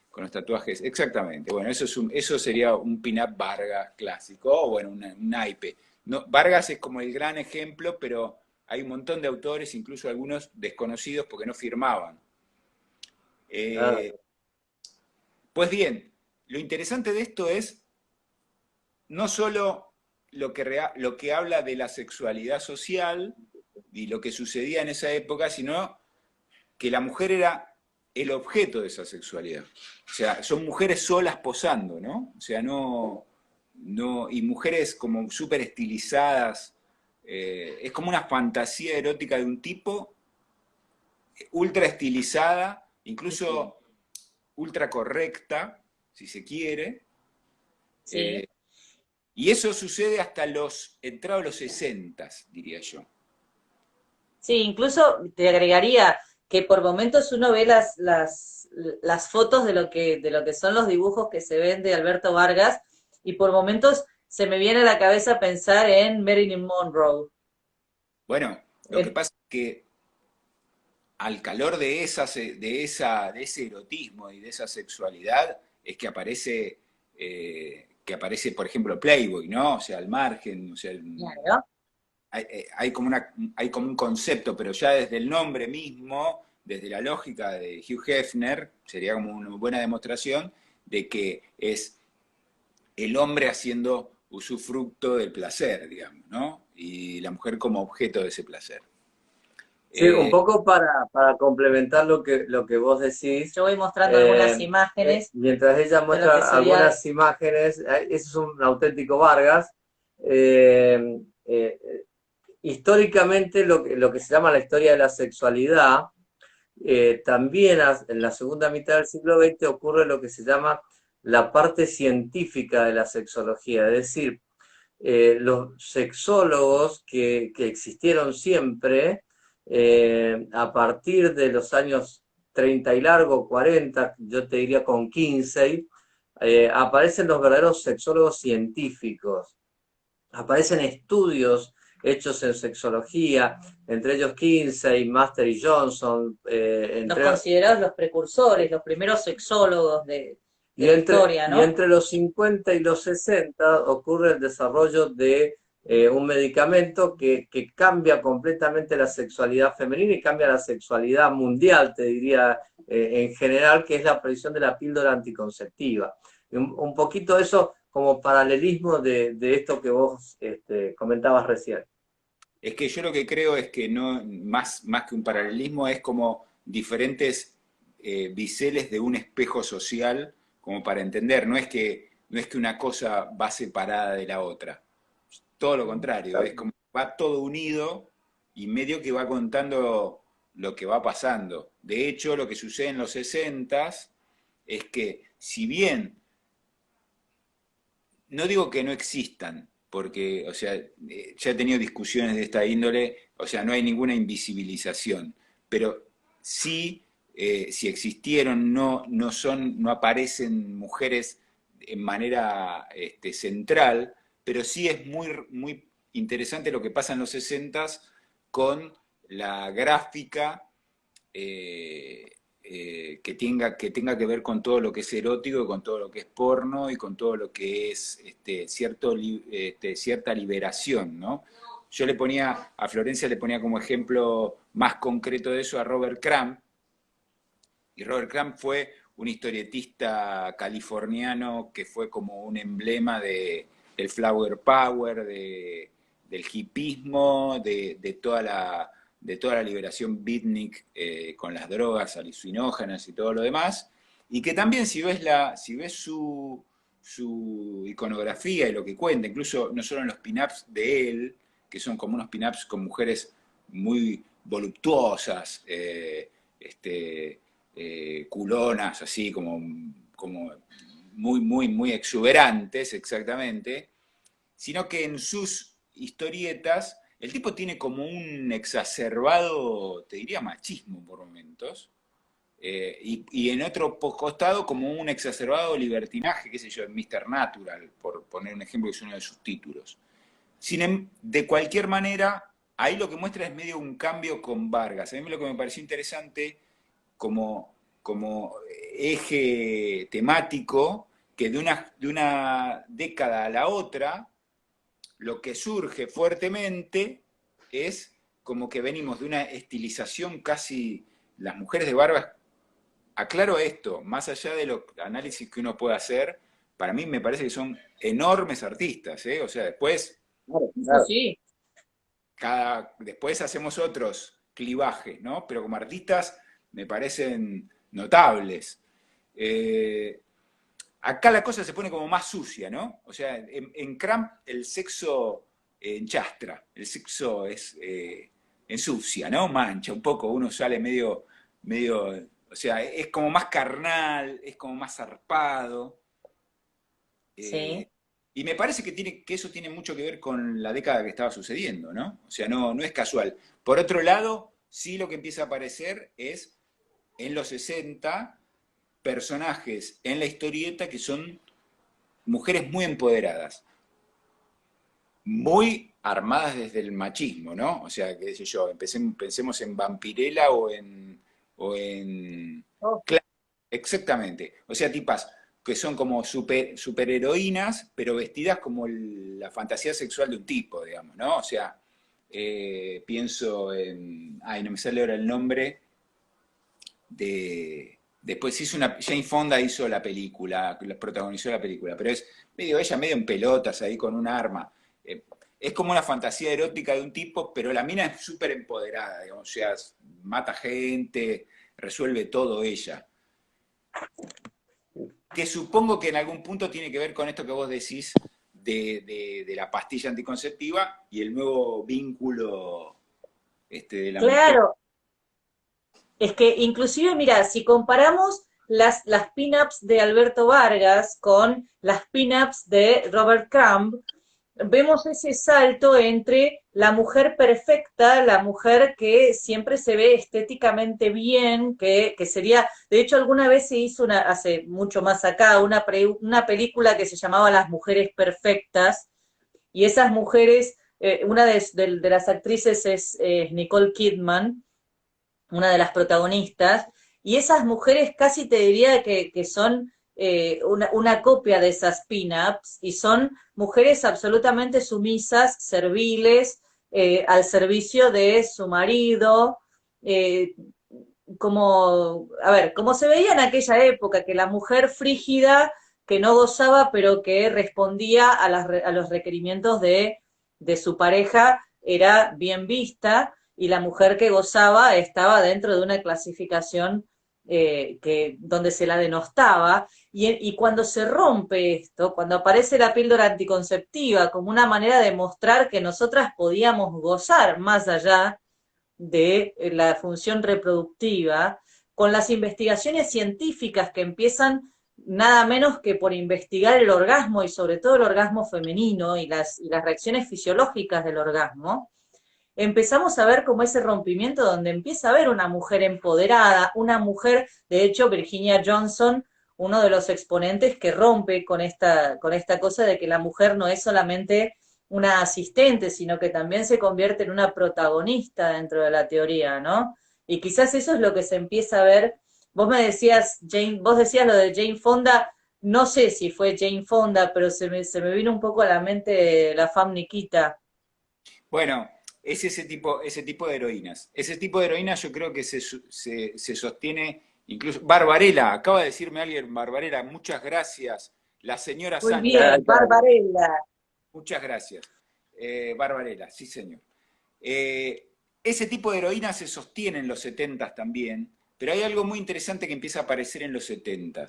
C: exactamente. Bueno, eso sería un pin-up Vargas clásico, o bueno, un naipe. No, Vargas es como el gran ejemplo, pero hay un montón de autores, incluso algunos desconocidos porque no firmaban. Eh,
B: Claro.
C: pues bien, lo interesante de esto es no solo lo que habla de la sexualidad social y lo que sucedía en esa época, sino que la mujer era el objeto de esa sexualidad. O sea, son mujeres solas posando, ¿no? O sea, y mujeres como súper estilizadas. Es como una fantasía erótica de un tipo, ultra estilizada,
A: Sí,
C: incluso ultra correcta, si se quiere.
A: sí.
C: Y eso sucede hasta entrados los 60, diría yo.
A: Sí, incluso te agregaría que por momentos uno ve las fotos de lo que son los dibujos que se ven de Alberto Vargas y por momentos se me viene a la cabeza pensar en Marilyn Monroe.
C: Bueno, lo que
A: Eh,
C: pasa es que al calor de ese erotismo y de esa sexualidad es que aparece, por ejemplo, Playboy, ¿no? O sea, al margen, o sea,
A: Claro.
C: hay como un concepto, pero ya desde el nombre mismo, desde la lógica de Hugh Hefner, sería como una buena demostración de que es el hombre haciendo usufructo del placer, digamos, ¿no? Y la mujer como objeto de ese placer.
B: Sí, un
C: Eh,
B: poco para complementar lo que vos decís,
A: Yo voy mostrando algunas imágenes
B: mientras ella
A: de lo que
B: muestra
A: sería,
B: algunas imágenes, ese es un auténtico Vargas. eh, eh, Históricamente lo que se llama la historia de la sexualidad, también en la segunda mitad del siglo XX ocurre lo que se llama la parte científica de la sexología, es decir, los sexólogos que existieron siempre, a partir de los años 30 y largo, 40, yo te diría con 15, aparecen los verdaderos sexólogos científicos, aparecen estudios hechos en sexología, entre ellos Kinsey, Master y Johnson,
A: Los considerados los precursores, los primeros sexólogos de la historia, ¿no?
B: Y entre los 50 y los 60 ocurre el desarrollo de un medicamento que cambia completamente la sexualidad femenina y cambia la sexualidad mundial, te diría, en general, que es la aparición de la píldora anticonceptiva. Un poquito eso como paralelismo de esto que vos comentabas recién.
C: Es que yo lo que creo es que no, más que un paralelismo, es como diferentes biseles de un espejo social, como para entender, no es que una cosa va separada de la otra. Todo lo contrario, es como va todo unido y medio que va contando lo que va pasando. De hecho, lo que sucede en los 60s es que, si bien no digo que no existan, porque, o sea, ya he tenido discusiones de esta índole, o sea, no hay ninguna invisibilización, pero sí, si existieron, no aparecen mujeres en manera central, pero sí es muy interesante lo que pasa en los 60s con la gráfica, que tenga que ver con todo lo que es erótico, con todo lo que es porno y con todo lo que es cierta liberación, ¿no? Yo a Florencia le ponía como ejemplo más concreto de eso a Robert Crumb, y Robert Crumb fue un historietista californiano que fue como un emblema del flower power, del hipismo, de toda la liberación beatnik con las drogas alucinógenas y todo lo demás, y que también si ves su iconografía y lo que cuenta, incluso no solo en los pin-ups de él, que son como unos pin-ups con mujeres muy voluptuosas, culonas, así como muy, muy, muy exuberantes, exactamente, sino que en sus historietas el tipo tiene como un exacerbado, te diría, machismo por momentos, y en otro costado como un exacerbado libertinaje, qué sé yo, en Mr. Natural, por poner un ejemplo que es uno de sus títulos. De cualquier manera, ahí lo que muestra es medio un cambio con Vargas. A mí lo que me pareció interesante como eje temático, que de una década a la otra, lo que surge fuertemente es como que venimos de una estilización casi, las mujeres de Vargas, aclaro esto, más allá de los análisis que uno puede hacer, para mí me parece que son enormes artistas, ¿eh? O sea, después
B: Claro,
A: Eso
B: claro.
A: sí.
C: después hacemos otros clivajes, ¿no? Pero como artistas me parecen notables. Eh, Acá la cosa se pone como más sucia, ¿no? O sea, en Cramp el sexo enchastra, el sexo ensucia, ¿no? Mancha un poco, uno sale medio, o sea, es como más carnal, es como más zarpado.
A: Sí.
C: eh, y me parece que eso tiene mucho que ver con la década que estaba sucediendo, ¿no? O sea, no es casual. Por otro lado, sí lo que empieza a aparecer es en los 60 personajes en la historieta que son mujeres muy empoderadas, muy armadas desde el machismo, ¿no? O sea, qué sé yo, pensemos en Vampirella o en
A: Oh,
C: exactamente. O sea, tipas que son como superheroínas, pero vestidas como la fantasía sexual de un tipo, digamos, ¿no? O sea, pienso en, ay, no me sale ahora el nombre, después Jane Fonda hizo la película, protagonizó la película, pero es ella medio en pelotas ahí con un arma. Es como una fantasía erótica de un tipo, pero la mina es súper empoderada, digamos, o sea, mata gente, resuelve todo ella. Que supongo que en algún punto tiene que ver con esto que vos decís de la pastilla anticonceptiva y el nuevo vínculo de la mujer.
A: claro, es que inclusive, mira, si comparamos las pin-ups de Alberto Vargas con las pin-ups de Robert Crumb, vemos ese salto entre la mujer perfecta, la mujer que siempre se ve estéticamente bien, que sería, de hecho alguna vez se hizo hace mucho más acá, una película que se llamaba Las Mujeres Perfectas, y esas mujeres, una de las actrices es Nicole Kidman, una de las protagonistas, y esas mujeres casi te diría que son una copia de esas pin-ups, y son mujeres absolutamente sumisas, serviles, al servicio de su marido, eh, como, a ver, como se veía en aquella época, que la mujer frígida, que no gozaba, pero que respondía a los requerimientos de su pareja, era bien vista, y la mujer que gozaba estaba dentro de una clasificación donde se la denostaba, y cuando se rompe esto, cuando aparece la píldora anticonceptiva como una manera de mostrar que nosotras podíamos gozar más allá de la función reproductiva, con las investigaciones científicas que empiezan nada menos que por investigar el orgasmo y sobre todo el orgasmo femenino y las reacciones fisiológicas del orgasmo, empezamos a ver como ese rompimiento donde empieza a haber una mujer empoderada, una mujer, de hecho Virginia Johnson, uno de los exponentes que rompe con esta cosa de que la mujer no es solamente una asistente, sino que también se convierte en una protagonista dentro de la teoría, ¿no? Y quizás eso es lo que se empieza a ver. Vos decías lo de Jane Fonda, no sé si fue Jane Fonda, pero se me vino un poco a la mente la femme Nikita.
C: Bueno, es ese tipo de heroínas. Ese tipo de heroínas yo creo que se sostiene incluso. Barbarella, acaba de decirme alguien, Barbarella, muchas gracias. La señora
A: Muy
C: Sandra,
A: bien, Barbarella.
C: muchas gracias. Barbarella, sí señor. Ese tipo de heroína se sostiene en los 70 también, pero hay algo muy interesante que empieza a aparecer en los 70.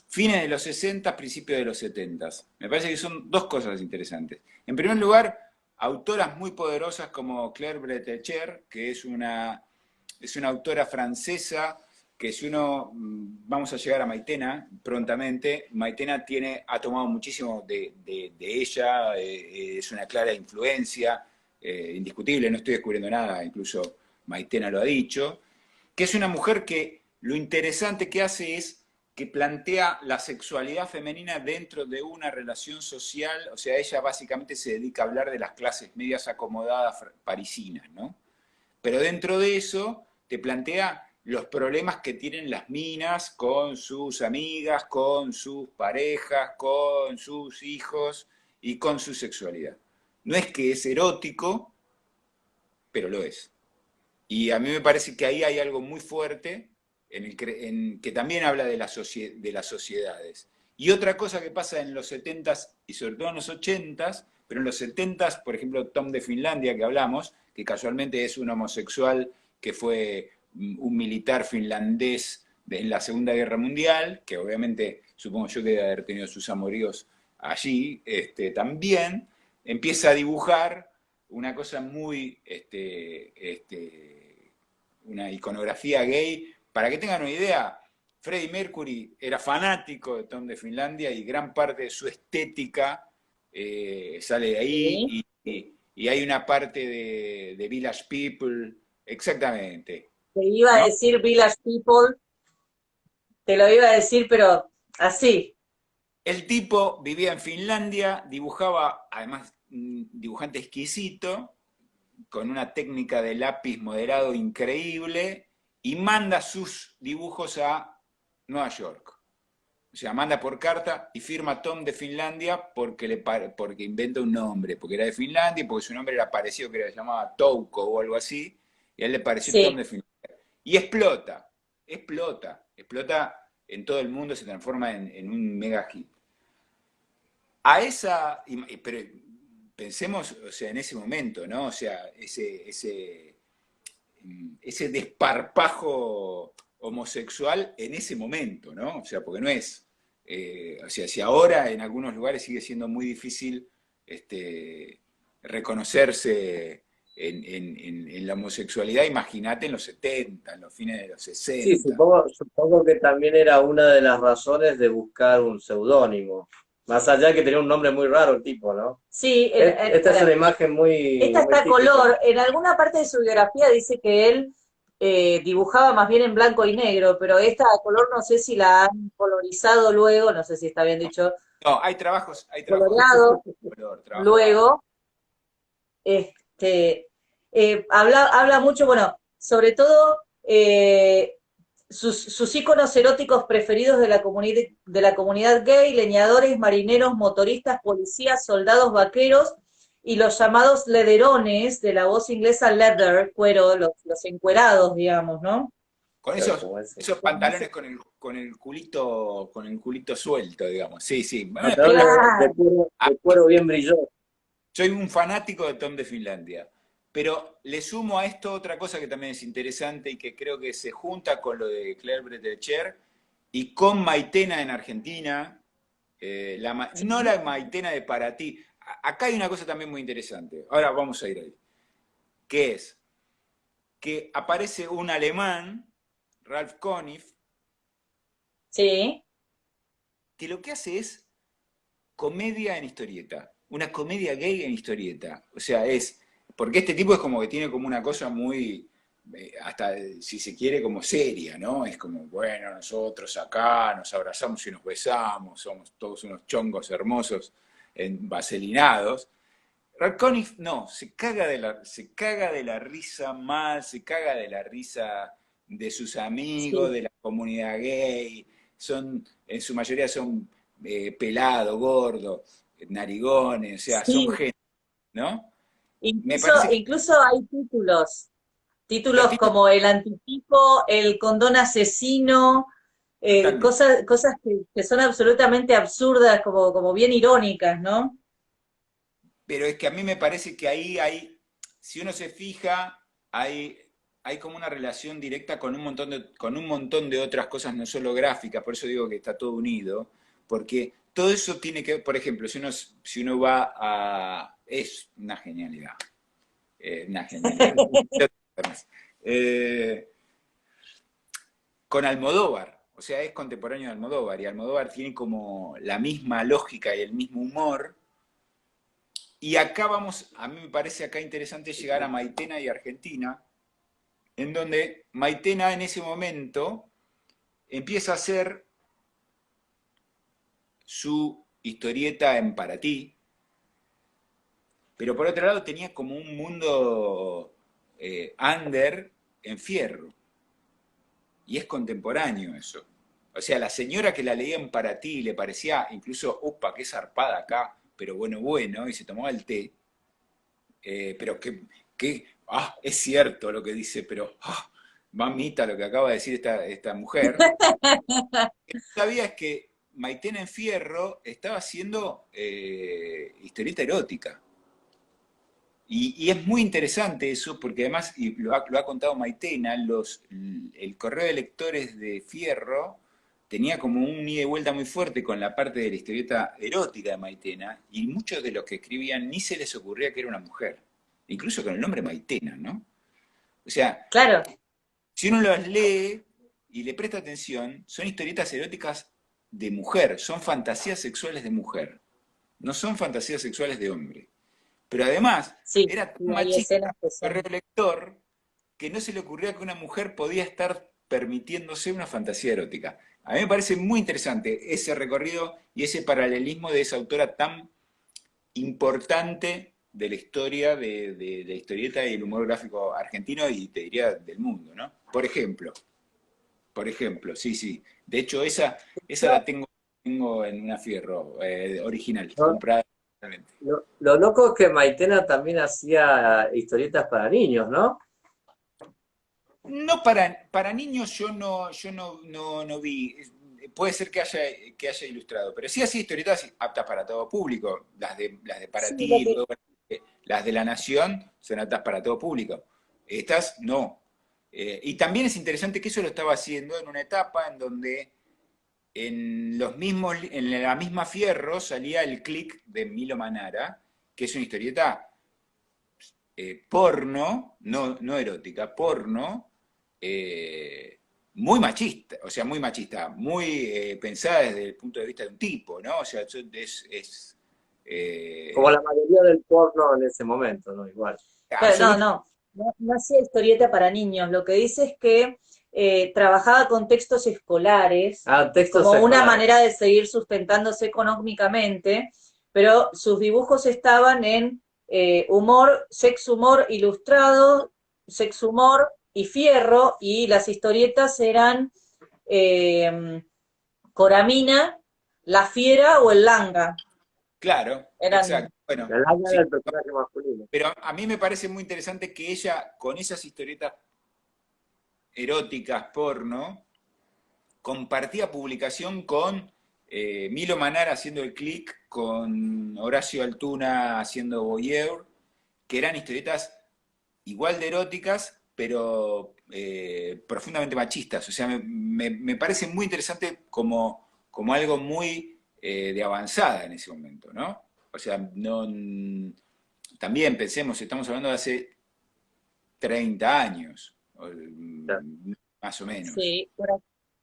C: Fines de los 60, principios de los 70. Me parece que son dos cosas interesantes. En primer lugar, autoras muy poderosas como Claire Bretécher, que es una autora francesa que si uno, vamos a llegar a Maitena prontamente, Maitena ha tomado muchísimo de ella, es una clara influencia, indiscutible, no estoy descubriendo nada, incluso Maitena lo ha dicho, que es una mujer que lo interesante que hace es que plantea la sexualidad femenina dentro de una relación social, o sea, ella básicamente se dedica a hablar de las clases medias acomodadas parisinas, ¿no? Pero dentro de eso te plantea los problemas que tienen las minas con sus amigas, con sus parejas, con sus hijos y con su sexualidad. No es que es erótico, pero lo es. Y a mí me parece que ahí hay algo muy fuerte que también habla de de las sociedades. Y otra cosa que pasa en los 70s y sobre todo en los 80s, pero en los 70s, por ejemplo, Tom de Finlandia que hablamos, que casualmente es un homosexual que fue un militar finlandés en la Segunda Guerra Mundial, que obviamente supongo yo que debe haber tenido sus amoríos allí, también empieza a dibujar una cosa muy, una iconografía gay. Para que tengan una idea, Freddie Mercury era fanático de Tom de Finlandia y gran parte de su estética sale de ahí
A: Sí.
C: y hay una parte de Village People, exactamente,
A: Te iba a
C: ¿no?
A: decir Village People, te lo iba a decir, pero así.
C: El tipo vivía en Finlandia, dibujaba, además, un dibujante exquisito, con una técnica de lápiz moderado increíble, y manda sus dibujos a Nueva York. O sea, manda por carta y firma Tom de Finlandia porque inventa un nombre, porque era de Finlandia y porque su nombre era parecido, que se llamaba Touko o algo así, y a él le pareció Tom
A: Sí.
C: de Finlandia. Y explota en todo el mundo, se transforma en un mega hit. A esa, pero pensemos, o sea, en ese momento, ¿no? O sea, ese desparpajo homosexual en ese momento, ¿no? O sea, porque no es, o sea, si ahora en algunos lugares sigue siendo muy difícil reconocerse en la homosexualidad, imagínate en los 70, en los fines de los
B: Sí,
C: 60.
B: supongo que también era una de las razones de buscar un seudónimo. Más allá que tenía un nombre muy raro el tipo, ¿no?
A: Sí,
B: Esta es una imagen
A: esta
B: muy
A: está a
B: típica.
A: color. En alguna parte de su biografía dice que él dibujaba más bien en blanco y negro, pero esta a color no sé si la han colorizado luego, no sé si está bien dicho,
C: No, hay trabajos
A: coloreado
C: de color, trabajos.
A: luego. Este, habla mucho, bueno, sobre todo sus íconos eróticos preferidos de la comunidad gay, leñadores, marineros, motoristas, policías, soldados, vaqueros y los llamados lederones, de la voz inglesa leather, cuero, los encuerados, digamos, ¿no?
C: Con
B: Claro, como ese.
C: esos pantalones con el culito suelto, digamos. Sí, sí. Una
B: Pantalones
C: especie
A: Claro,
C: ah,
B: de cuero bien brilloso.
C: soy un fanático de Tom de Finlandia. Pero le sumo a esto otra cosa que también es interesante y que creo que se junta con lo de Claire Bretécher y con Maitena en Argentina, no
A: sí,
C: la Maitena de Para Ti. Acá hay una cosa también muy interesante. Ahora vamos a ir ahí. Que es que aparece un alemán, Ralf Konif,
A: sí,
C: que lo que hace es comedia en historieta, una comedia gay en historieta. O sea, porque este tipo es como que tiene como una cosa muy, hasta si se quiere, como seria, ¿no? Es como, bueno, nosotros acá nos abrazamos y nos besamos, somos todos unos chongos hermosos, vaselinados. Radcliffe no, se caga de la risa mal, se caga de la risa de sus amigos,
A: sí,
C: de la comunidad gay, en su mayoría son pelados, gordos, narigones, o sea, son
A: sí.
C: gente, ¿no? Me
A: Incluso,
C: parece que
A: incluso hay títulos.
C: los
A: Títulos
C: títulos
A: como el antitipo, el condón asesino,
C: totalmente,
A: cosas que son absolutamente absurdas, como bien irónicas, ¿no?
C: pero es que a mí me parece que ahí hay, si uno se fija, hay como una relación directa con un montón de otras cosas, no solo gráficas, por eso digo que está todo unido, porque todo eso tiene que, por ejemplo, si uno va a... Es una genialidad. Eh, con Almodóvar, o sea, es contemporáneo de Almodóvar, y Almodóvar tiene como la misma lógica y el mismo humor. Y acá vamos, a mí me parece acá interesante llegar a Maitena y Argentina, en donde Maitena en ese momento empieza a hacer su historieta en Para Ti, pero por otro lado tenía como un mundo under en Fierro, y es contemporáneo eso. O sea, la señora que la leía en Para Ti le parecía incluso, upa, qué zarpada acá, pero bueno, bueno, y se tomaba el té, pero es cierto lo que dice, pero mamita lo que acaba de decir esta mujer. Sabía es que Maitena en Fierro estaba haciendo historieta erótica. Y es muy interesante eso, porque además, y lo ha contado Maitena, el correo de lectores de Fierro tenía como un ida y vuelta muy fuerte con la parte de la historieta erótica de Maitena, y muchos de los que escribían ni se les ocurría que era una mujer, incluso con el nombre Maitena, ¿no? O sea,
A: Claro,
C: si uno las lee y le presta atención, son historietas eróticas de mujer, son fantasías sexuales de mujer, no son fantasías sexuales de hombre. Pero además,
A: sí,
C: era tan
A: y hay escenas
C: machista
A: que
C: el
A: son...
C: lector que no se le ocurría que una mujer podía estar permitiéndose una fantasía erótica. A mí me parece muy interesante ese recorrido y ese paralelismo de esa autora tan importante de la historia de la historieta y el humor gráfico argentino y te diría del mundo, ¿no? Por ejemplo, sí, sí. De hecho, esa la tengo en una Fierro original,
B: ¿No?
C: comprada.
B: Lo loco es que Maitena también hacía historietas para niños, ¿no?
C: No para niños yo no vi. Puede ser que haya ilustrado, pero sí hacía historietas aptas para todo público. Las de Para
A: Sí, lo
C: Ti,
A: que,
C: luego las de La Nación son aptas para todo público. Estas no. Y también es interesante que eso lo estaba haciendo en una etapa en donde en la misma Fierro salía el click de Milo Manara, que es una historieta porno, no erótica, porno, eh, muy machista, o sea, muy machista, muy pensada desde el punto de vista de un tipo, ¿no? O sea,
B: Como
C: eh,
B: la mayoría del porno en ese momento, ¿no? Igual.
A: Claro, no,
C: absoluta.
A: no, no hacía historieta para niños. Lo que dice es que trabajaba con textos escolares
B: Ah, textos
A: como una
B: escolares.
A: manera de seguir sustentándose económicamente, pero sus dibujos estaban en humor, sex humor ilustrado, sex humor y fierro, y las historietas eran eh, Coramina, La Fiera o el Langa.
C: Claro,
A: Eran,
C: exacto. Bueno,
B: La lana
C: sí,
B: del personaje masculino.
C: pero a mí me parece muy interesante que ella, con esas historietas eróticas, porno, compartía publicación con Milo Manara haciendo el click, con Horacio Altuna haciendo Voyeur, que eran historietas igual de eróticas, pero profundamente machistas. O sea, me parece muy interesante como algo muy de avanzada en ese momento, ¿no? O sea, no, también pensemos, estamos hablando de hace 30 años,
B: Ya.
C: más o menos.
A: sí,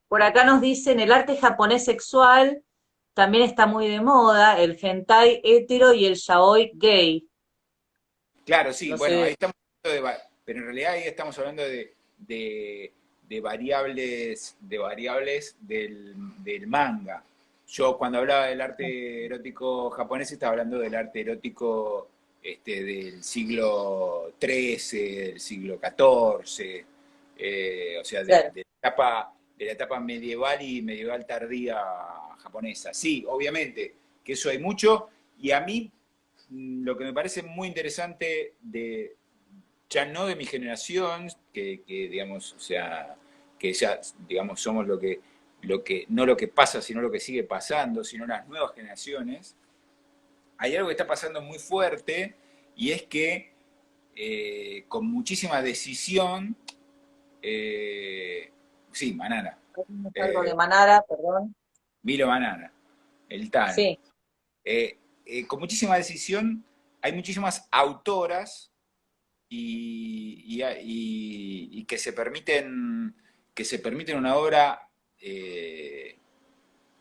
A: por acá nos dicen el arte japonés sexual también está muy de moda, el hentai hetero y el yaoi gay.
C: Claro, sí,
A: No
C: bueno,
A: sé,
C: ahí estamos hablando pero en realidad ahí estamos hablando de variables del manga. Yo cuando hablaba del arte erótico japonés estaba hablando del arte erótico del siglo XIII, del siglo XIV, o sea,
A: claro.
C: de la etapa medieval y medieval tardía japonesa. Sí, obviamente, que eso hay mucho, y a mí lo que me parece muy interesante ya no de mi generación, digamos, o sea, que ya, digamos, somos no lo que pasa, sino lo que sigue pasando, sino las nuevas generaciones, hay algo que está pasando muy fuerte y es que con muchísima decisión, sí, Manana,
A: Algo de
C: eh,
A: Manara, perdón.
C: Milo Manana, el Tano,
A: Sí,
C: con muchísima decisión hay muchísimas autoras que se permiten una obra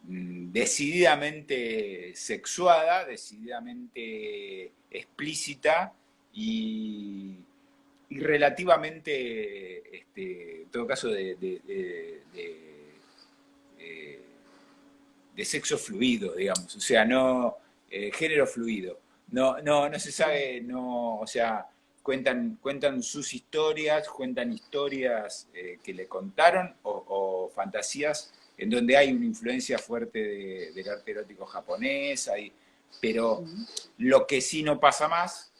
C: decididamente sexuada, decididamente explícita y, y relativamente, en todo caso, eh, de sexo fluido, digamos, o sea, no género fluido. No se sabe, no, o sea, cuentan sus historias, cuentan historias que le contaron o fantasías en donde hay una influencia fuerte del arte erótico japonés, pero lo que sí no pasa más,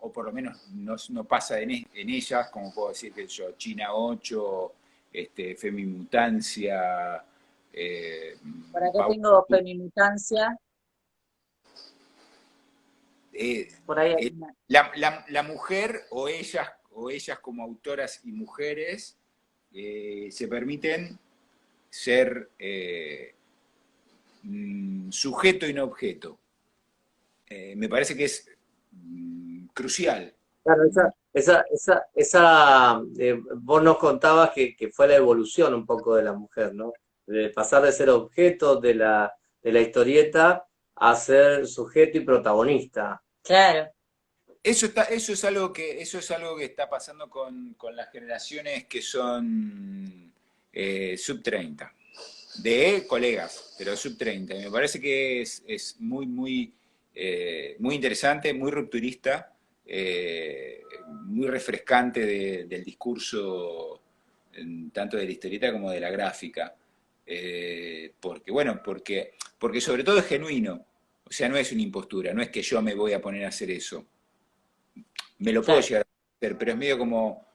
C: o por lo menos no pasa en ellas, como puedo decir que yo, China 8, Femimutancia, eh,
A: por acá
C: Power
A: tengo femimutancia,
C: eh,
A: por ahí hay
C: eh,
A: una.
C: la mujer o ellas como autoras y mujeres se permiten ser sujeto y no objeto. Me parece que es crucial.
B: Claro, vos nos contabas que fue la evolución un poco de la mujer, ¿no? De pasar de ser objeto de la historieta a ser sujeto y protagonista.
A: Claro,
C: Eso es algo que está pasando con las generaciones que son sub 30 de colegas, pero sub 30. Y me parece que es muy interesante, muy rupturista, muy refrescante del discurso, tanto de la historieta como de la gráfica. Porque sobre todo es genuino, o sea, no es una impostura, no es que yo me voy a poner a hacer eso. Me lo puedo
A: claro.
C: llegar a hacer, pero es medio como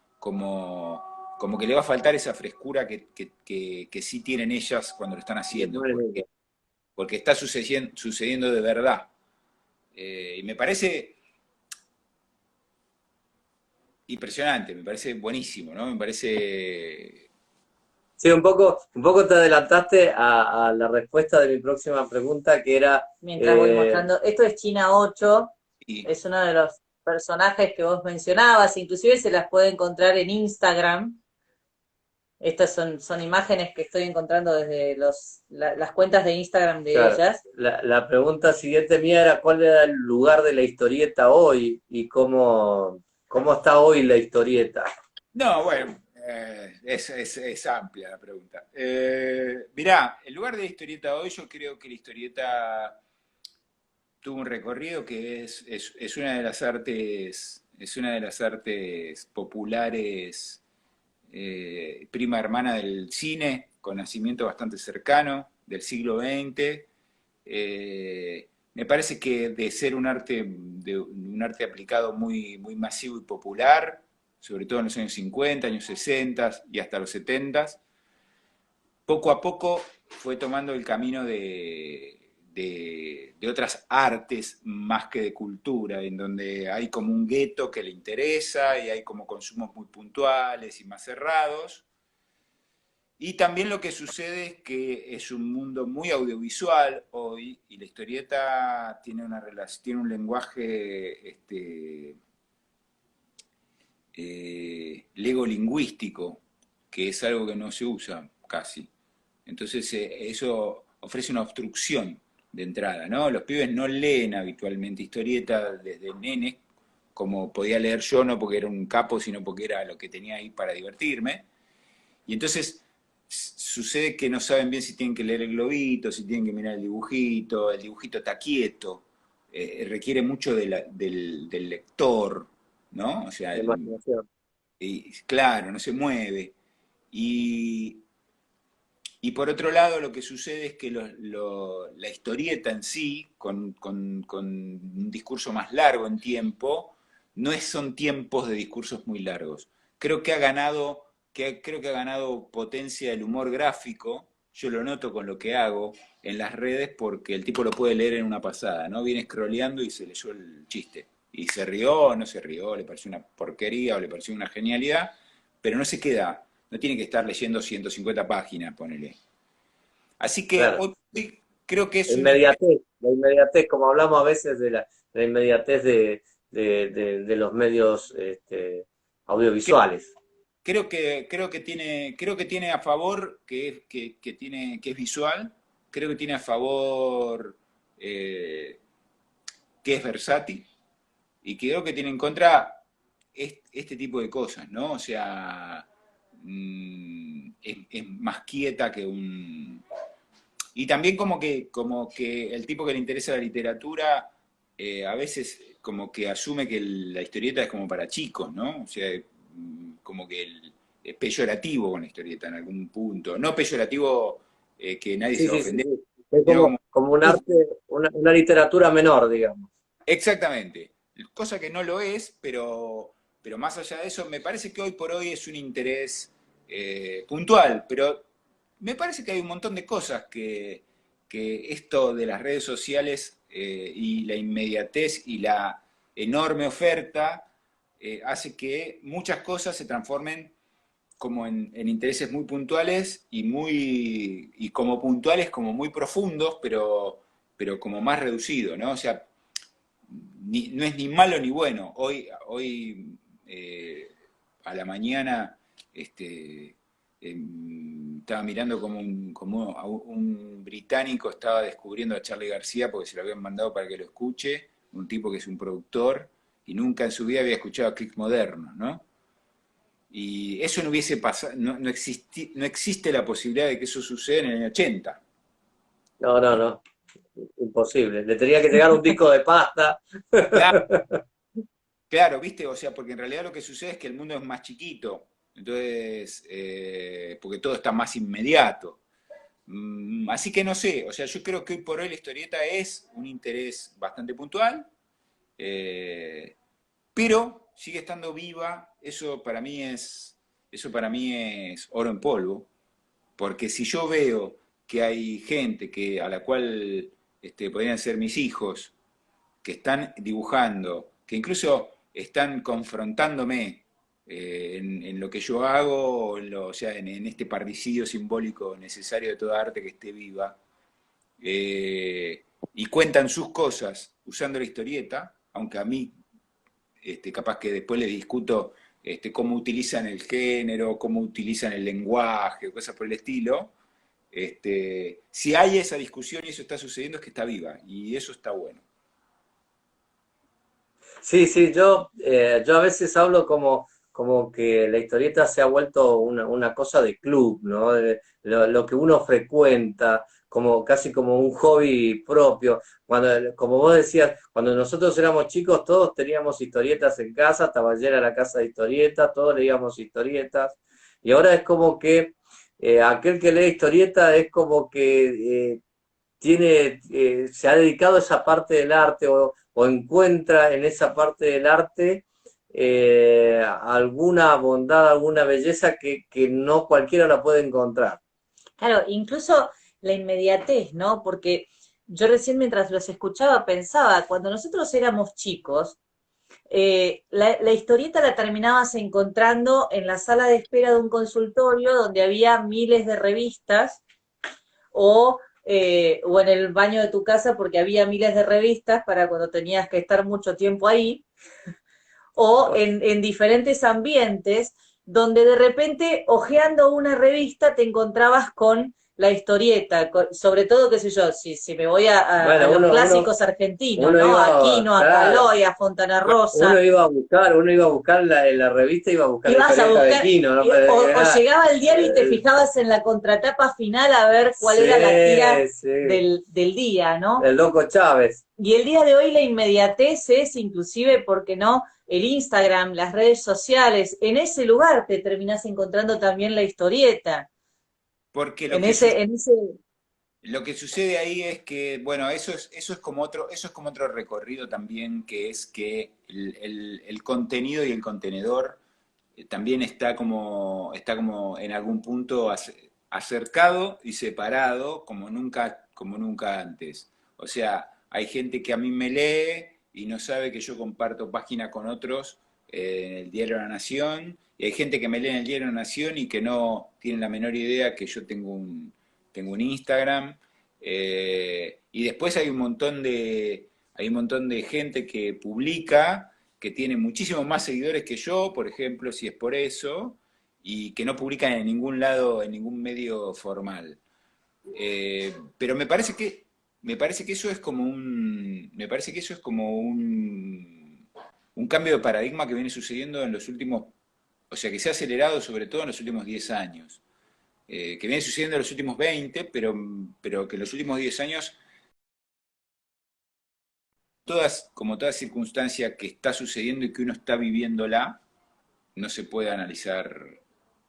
C: que le va a faltar esa frescura que sí tienen ellas cuando lo están
B: Que
C: haciendo,
B: ponen ellos.
C: porque está sucediendo de verdad. Y me parece impresionante, me parece buenísimo, ¿no? Me parece...
B: Sí, un poco te adelantaste a la respuesta de mi próxima pregunta, que era,
A: Mientras voy
B: eh,
A: mostrando, esto es China 8,
C: Y,
A: es uno de los personajes que vos mencionabas, inclusive se las puede encontrar en Instagram. Estas son imágenes que estoy encontrando desde las cuentas de Instagram de
B: Claro,
A: ellas.
B: la pregunta siguiente mía era cuál era el lugar de la historieta hoy y cómo está hoy la historieta.
C: No, bueno, es amplia la pregunta. Mirá, en lugar de la historieta hoy, yo creo que la historieta tuvo un recorrido que es una de las artes, es una de las artes populares, prima hermana del cine, con nacimiento bastante cercano, del siglo XX. Me parece que de ser un arte aplicado muy masivo y popular, sobre todo en los años 50, años 60 y hasta los 70, poco a poco fue tomando el camino de otras artes más que de cultura, en donde hay como un gueto que le interesa y hay como consumos muy puntuales y más cerrados. Y también lo que sucede es que es un mundo muy audiovisual hoy y la historieta tiene tiene un lenguaje lingüístico, que es algo que no se usa casi. Entonces eso ofrece una obstrucción de entrada, ¿no? Los pibes no leen habitualmente historietas desde nenes, como podía leer yo, no porque era un capo, sino porque era lo que tenía ahí para divertirme. Y entonces sucede que no saben bien si tienen que leer el globito, si tienen que mirar el dibujito está quieto, requiere mucho del lector, ¿no? O sea,
B: La imaginación.
C: claro, no se mueve. Y, y por otro lado, lo que sucede es que la historieta en sí, con un discurso más largo en tiempo, son tiempos de discursos muy largos. Creo que creo que ha ganado potencia el humor gráfico. Yo lo noto con lo que hago en las redes porque el tipo lo puede leer en una pasada, ¿no? Viene scrolleando y se leyó el chiste. Y se rió, no se rió, le pareció una porquería o le pareció una genialidad, pero no se queda, no tiene que estar leyendo 150 páginas, ponele. Así que
B: Claro.
C: hoy creo que es una especie,
B: La inmediatez, como hablamos a veces de la inmediatez de los medios audiovisuales.
C: creo que tiene a favor que es visual, creo que tiene a favor eh, que es versátil, y creo que tiene en contra este tipo de cosas, ¿no? O sea, es más quieta que un. Y también como que el tipo que le interesa la literatura, a veces como que asume que la historieta es como para chicos, ¿no? O sea, como que es peyorativo con la historieta en algún punto. No peyorativo que nadie
B: Sí,
C: se va a
B: sí, sí,
C: ofender,
B: sí. Es
C: sino como.
B: como un arte, una literatura menor, digamos.
C: Exactamente. Cosa que no lo es, pero más allá de eso, me parece que hoy por hoy es un interés puntual, pero me parece que hay un montón de cosas que esto de las redes sociales y la inmediatez y la enorme oferta hace que muchas cosas se transformen como en intereses muy puntuales y como puntuales como muy profundos, pero como más reducido, ¿no? O sea, no es ni malo ni bueno. Hoy a la mañana estaba mirando como un británico estaba descubriendo a Charlie García porque se lo habían mandado para que lo escuche, un tipo que es un productor y nunca en su vida había escuchado a Click Moderno, ¿no? Y eso no hubiese pasado, no existe la posibilidad de que eso suceda en el año 80.
B: No, no, no. Imposible. Le tenía que llegar un disco de pasta.
C: Claro, claro, ¿viste? O sea, porque en realidad lo que sucede es que el mundo es más chiquito, entonces, porque todo está más inmediato. Así que no sé, o sea, yo creo que hoy por hoy la historieta es un interés bastante puntual, eh, pero sigue estando viva, eso para mí es oro en polvo, porque si yo veo que hay gente a la cual podrían ser mis hijos, que están dibujando, que incluso están confrontándome en lo que yo hago, o sea, en este parricidio simbólico necesario de toda arte que esté viva, y cuentan sus cosas usando la historieta, aunque a mí capaz que después les discuto cómo utilizan el género, cómo utilizan el lenguaje, cosas por el estilo. Si hay esa discusión y eso está sucediendo es que está viva y eso está bueno.
B: Sí, sí, yo a veces hablo como que la historieta se ha vuelto una cosa de club, ¿no? Lo que uno frecuenta, como casi como un hobby propio. Como vos decías, cuando nosotros éramos chicos, todos teníamos historietas en casa, estaba llena la casa de historietas, todos leíamos historietas, y ahora es como que aquel que lee historieta es como que se ha dedicado a esa parte del arte o encuentra en esa parte del arte alguna bondad, alguna belleza que no cualquiera la puede encontrar.
A: Claro, incluso la inmediatez, ¿no? Porque yo recién mientras los escuchaba pensaba, cuando nosotros éramos chicos, la historieta la terminabas encontrando en la sala de espera de un consultorio donde había miles de revistas o en el baño de tu casa porque había miles de revistas para cuando tenías que estar mucho tiempo ahí, o en diferentes ambientes donde de repente, hojeando una revista, te encontrabas con la historieta, sobre todo, qué sé yo, si me voy a
B: Bueno,
A: los clásicos argentinos,
B: uno
A: ¿no? A
B: iba,
A: Quino, a
B: claro,
A: Calói, a Fontana
B: uno
A: Rosa,
B: iba a buscar en la revista, iba a buscar la
A: ibas a
B: historieta de
A: buscar,
B: Quino, ¿no?
A: o llegaba el diario y te fijabas en la contratapa final a ver cuál era la tira
B: Sí, sí,
A: del día, ¿no?
B: el loco Chávez.
A: Y el día de hoy la inmediatez es inclusive, ¿porque no? El Instagram, las redes sociales, en ese lugar te terminás encontrando también la historieta.
C: Porque
A: En ese,
C: lo que sucede ahí es que, bueno, eso es como otro recorrido también, que es que el contenido y el contenedor también está como en algún punto acercado y separado como nunca antes. O sea, hay gente que a mí me lee y no sabe que yo comparto página con otros en el diario La Nación, y hay gente que me lee en el diario La Nación y que no tiene la menor idea que yo tengo un Instagram. Y después hay un montón de gente que publica, que tiene muchísimos más seguidores que yo, por ejemplo, si es por eso, y que no publican en ningún lado, en ningún medio formal. Pero me parece que eso es como un cambio de paradigma que viene sucediendo en los últimos, o sea, que se ha acelerado sobre todo en los últimos 10 años, que viene sucediendo en los últimos 20, pero que en los últimos 10 años, como toda circunstancia que está sucediendo y que uno está viviéndola, no se puede analizar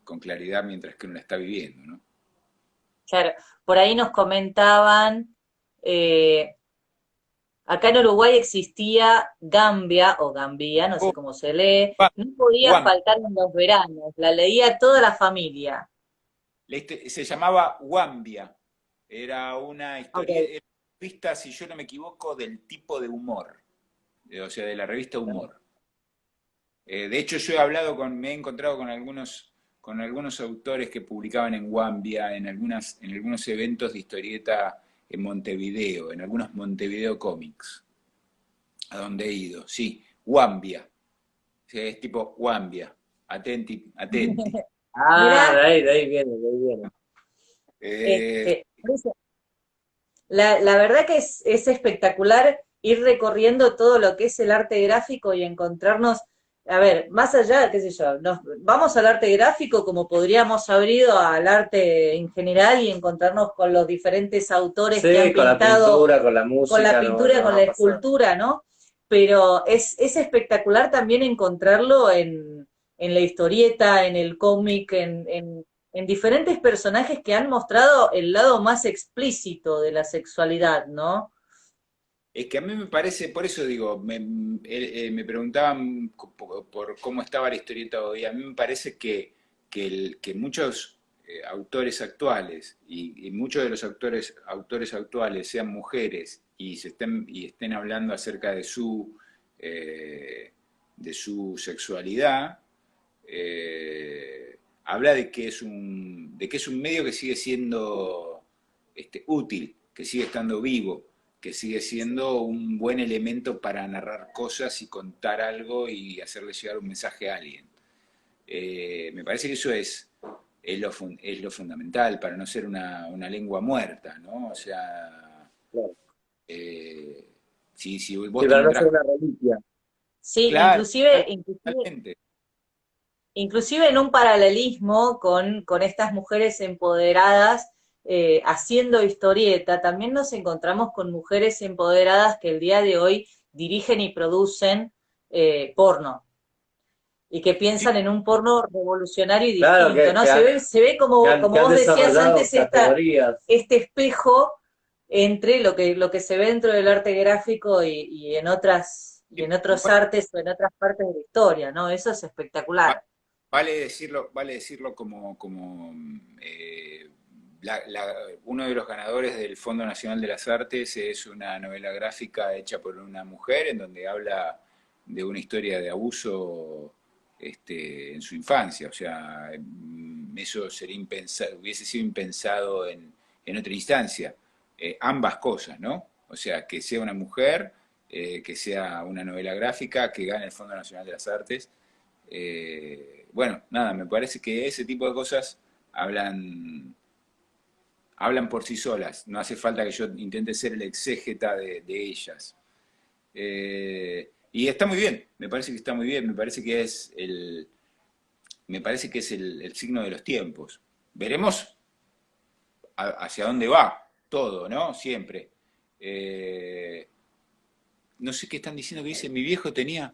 C: con claridad mientras que uno la está viviendo, ¿no?
A: claro, por ahí nos comentaban, eh, acá en Uruguay existía Gambia, o Gambia, no sé
C: Oh,
A: cómo se lee,
C: Guam,
A: no podía
C: Guam.
A: faltar en los veranos, la leía toda la familia.
C: Se llamaba Wambia. Era una
A: Ok.
C: historia, era una revista, si yo no me equivoco, del tipo de humor, o sea, de la revista Humor. De hecho, me he encontrado con algunos autores que publicaban en Wambia, en algunos eventos de historieta en Montevideo, en algunos Montevideo Comics, a donde he ido. Sí, Wambia. Sí, es tipo Wambia. Atenti, atenti.
B: Ah,
A: Mira,
B: de ahí viene, de ahí viene.
C: Eh,
A: por eso, la verdad que es espectacular ir recorriendo todo lo que es el arte gráfico y encontrarnos, a ver, más allá, qué sé yo, nos vamos al arte gráfico como podríamos haber ido al arte en general y encontrarnos con los diferentes autores que
B: Sí,
A: han
B: con la
A: pintado
B: pintura, con la
A: con la
B: música,
A: pintura,
B: nos
A: con la
B: ha pasado.
A: escultura, ¿no? Pero es espectacular también encontrarlo en la historieta, en el cómic, en diferentes personajes que han mostrado el lado más explícito de la sexualidad, ¿no?
C: Es que a mí me parece, por eso digo, me preguntaban por cómo estaba la historieta hoy. A mí me parece que muchos autores actuales y muchos de los autores actuales sean mujeres y estén hablando acerca de su sexualidad, habla de que es un medio que sigue siendo útil, que sigue estando vivo, que sigue siendo un buen elemento para narrar cosas y contar algo y hacerle llegar un mensaje a alguien. Me parece que eso es lo fundamental para no ser una lengua muerta, ¿no? O sea,
B: Claro.
C: eh, si
B: Sí,
C: vos te
B: para no ser
C: encontrás...
B: una reliquia.
A: Sí,
C: Claro,
A: inclusive,
C: totalmente.
A: inclusive en un paralelismo con estas mujeres empoderadas haciendo historieta, también nos encontramos con mujeres empoderadas que el día de hoy dirigen y producen porno y que
C: Sí,
A: piensan en un porno revolucionario y
B: Claro,
A: distinto, ¿no? Se ve como,
B: que
A: como
B: han
A: vos decías
B: desarrollado
A: antes,
B: categorías.
A: este espejo entre lo que se ve dentro del arte gráfico y en otros artes o en otras partes de la historia, ¿no? Eso es
C: va-
A: espectacular.
C: vale decirlo como uno de los ganadores del Fondo Nacional de las Artes es una novela gráfica hecha por una mujer en donde habla de una historia de abuso en su infancia. O sea, eso sería hubiese sido impensado en otra instancia. Ambas cosas, ¿no? O sea, que sea una mujer, que sea una novela gráfica, que gane el Fondo Nacional de las Artes. Bueno, nada, me parece que ese tipo de cosas hablan por sí solas. No hace falta que yo intente ser el exégeta de ellas. Y está muy bien, me parece que está muy bien, me parece que es el signo de los tiempos. Veremos hacia dónde va todo, ¿no? Siempre. Eh, no sé qué están diciendo que dice, mi viejo tenía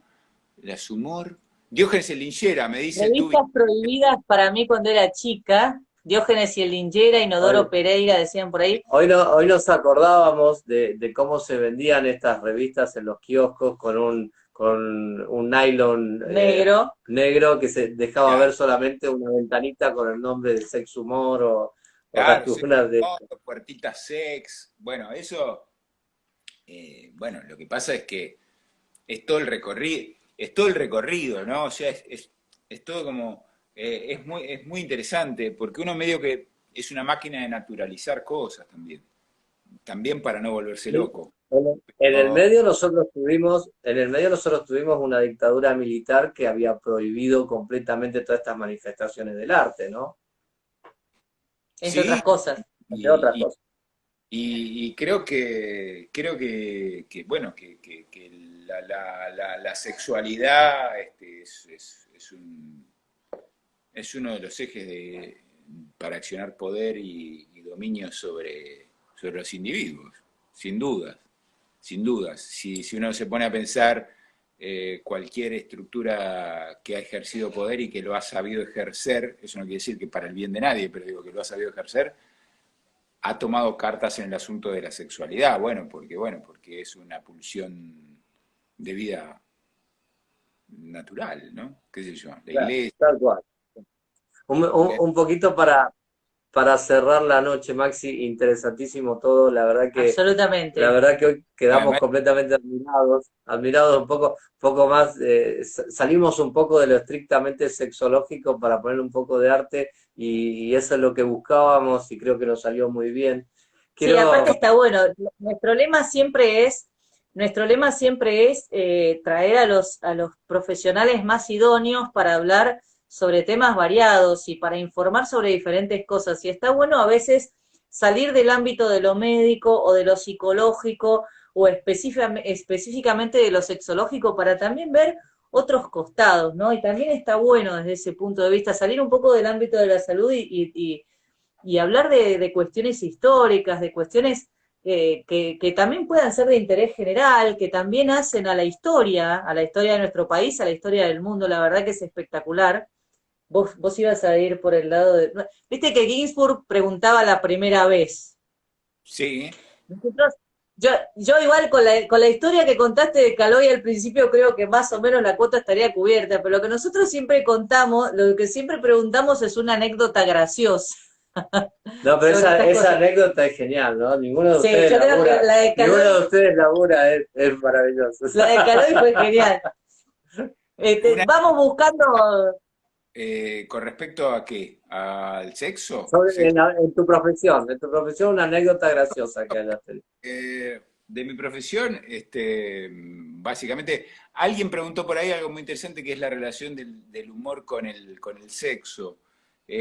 C: las humor. Diógenes el Linchera, me dice tú.
A: Revistas prohibidas para mí cuando era chica, Diógenes y el Lingera, Inodoro
B: Hoy,
A: Pereira, decían por ahí.
B: hoy nos acordábamos de cómo se vendían estas revistas en los kioscos con un nylon
A: Negro,
B: negro que se dejaba ver
C: Claro,
B: solamente una ventanita con el nombre de Sex Humor o
C: claro, sí,
B: algunas de...
C: puertita sex. Bueno, eso, bueno, lo que pasa es que es todo el recorrido, ¿no? O sea, es todo como, es muy interesante, porque uno medio que es una máquina de naturalizar cosas también para no volverse loco.
B: En el
C: O-
B: medio nosotros tuvimos una dictadura militar que había prohibido completamente todas estas manifestaciones del arte, ¿no?
A: entre
C: sí,
A: otras cosas.
B: Entre otras
C: y,
B: cosas.
C: y creo que, bueno, que la sexualidad es uno de los ejes para accionar poder y dominio sobre los individuos, sin dudas, sin dudas. Si uno se pone a pensar cualquier estructura que ha ejercido poder y que lo ha sabido ejercer, eso no quiere decir que para el bien de nadie, pero digo que lo ha sabido ejercer, ha tomado cartas en el asunto de la sexualidad, porque es una pulsión de vida natural, ¿no? ¿Qué sé yo? La
B: Claro,
C: iglesia,
B: tal cual. Un poquito para cerrar la noche, Maxi, interesantísimo todo. La
A: Absolutamente.
B: verdad que hoy quedamos
C: además,
B: completamente admirados poco más, salimos un poco de lo estrictamente sexológico para poner un poco de arte y eso es lo que buscábamos y creo que nos salió muy bien.
A: Sí,
B: Quiero,
A: aparte está bueno. Nuestro lema siempre es, nuestro lema siempre es traer a los profesionales más idóneos para hablar sobre temas variados y para informar sobre diferentes cosas. Y está bueno a veces salir del ámbito de lo médico o de lo psicológico o específicamente de lo sexológico para también ver otros costados, ¿no? Y también está bueno desde ese punto de vista salir un poco del ámbito de la salud y hablar de cuestiones históricas, de cuestiones que también puedan ser de interés general, que también hacen a la historia de nuestro país, a la historia del mundo, la verdad que es espectacular. Vos ibas a ir por el lado de... Viste que Ginsburg preguntaba la primera vez.
C: sí,
A: Nosotros, yo igual con la historia que contaste de Caloi al principio creo que más o menos la cuota estaría cubierta, pero lo que nosotros siempre contamos, lo que siempre preguntamos es una anécdota graciosa
B: no, pero
A: sobre estas
B: esa
A: cosas.
B: anécdota es genial, ¿no?
A: Sí, yo creo que
B: Ninguno de ustedes labura, es maravilloso.
A: La de Caloi fue genial.
C: una,
A: Vamos buscando,
C: ¿con respecto a qué? ¿Al sexo?
B: En tu profesión una anécdota graciosa que hayas tenido.
C: de mi profesión, básicamente, alguien preguntó por ahí algo muy interesante que es la relación del humor con el sexo.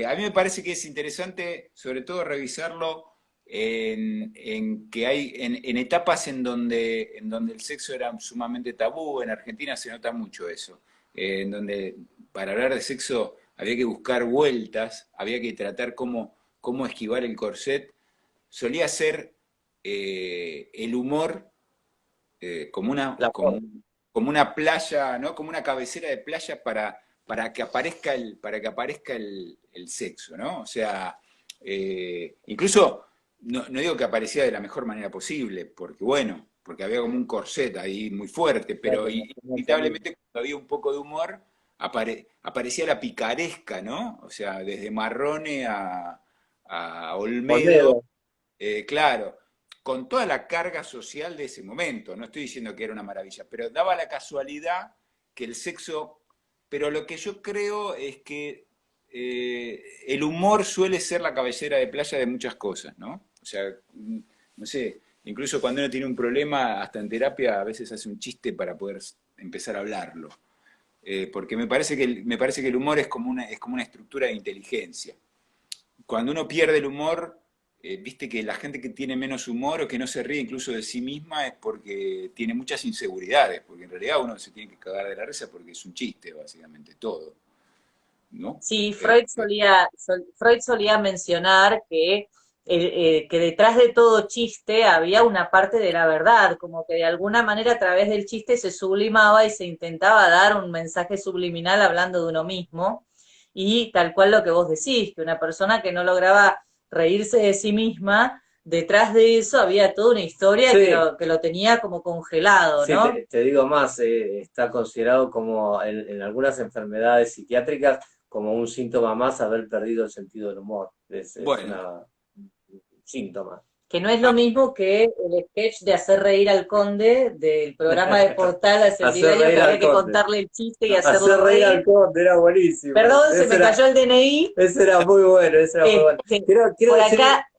C: A mí me parece que es interesante, sobre todo, revisarlo en que hay, en etapas en donde el sexo era sumamente tabú. En Argentina se nota mucho eso, en donde para hablar de sexo había que buscar vueltas, había que tratar cómo esquivar el corset. Solía ser el humor
B: La forma.
C: como una playa, ¿no? Como una cabecera de playa para que aparezca el sexo, ¿no? O sea, incluso no digo que aparecía de la mejor manera posible, porque bueno, porque había como un corset ahí muy fuerte, pero inevitablemente cuando había un poco de humor, aparecía la picaresca, ¿no? O sea, desde Marrone a Olmedo,
B: Olmedo.
C: claro, con toda la carga social de ese momento. No estoy diciendo que era una maravilla, pero daba la casualidad que el sexo. Pero lo que yo creo es que el humor suele ser la cabecera de playa de muchas cosas, ¿no? O sea, no sé, incluso cuando uno tiene un problema, hasta en terapia a veces hace un chiste para poder empezar a hablarlo. Porque me parece que el humor es como una estructura de inteligencia. Cuando uno pierde el humor, viste que la gente que tiene menos humor o que no se ríe incluso de sí misma es porque tiene muchas inseguridades, porque en realidad uno se tiene que cagar de la risa porque es un chiste, básicamente, todo, ¿no?
A: Sí, Freud solía mencionar que detrás de todo chiste había una parte de la verdad, como que de alguna manera a través del chiste se sublimaba y se intentaba dar un mensaje subliminal hablando de uno mismo. Y tal cual lo que vos decís, que una persona que no lograba reírse de sí misma, detrás de eso había toda una historia
B: Sí,
A: que lo tenía como congelado,
B: sí,
A: ¿no?
B: te digo más, está considerado como en algunas enfermedades psiquiátricas como un síntoma más haber perdido el sentido del humor. Es
C: Bueno,
B: un síntoma.
A: Que no es lo
C: ah,
A: mismo que el sketch de hacer reír al conde del programa de Portal hace mil
B: Hacer
A: años que
B: reír
A: había
B: al
A: que
B: conde.
A: contarle el chiste y hacerlo
B: Hacer reír al
A: reír.
B: conde era buenísimo.
A: Perdón, se me cayó el DNI.
B: Ese era muy bueno, ese era muy bueno.
A: Este,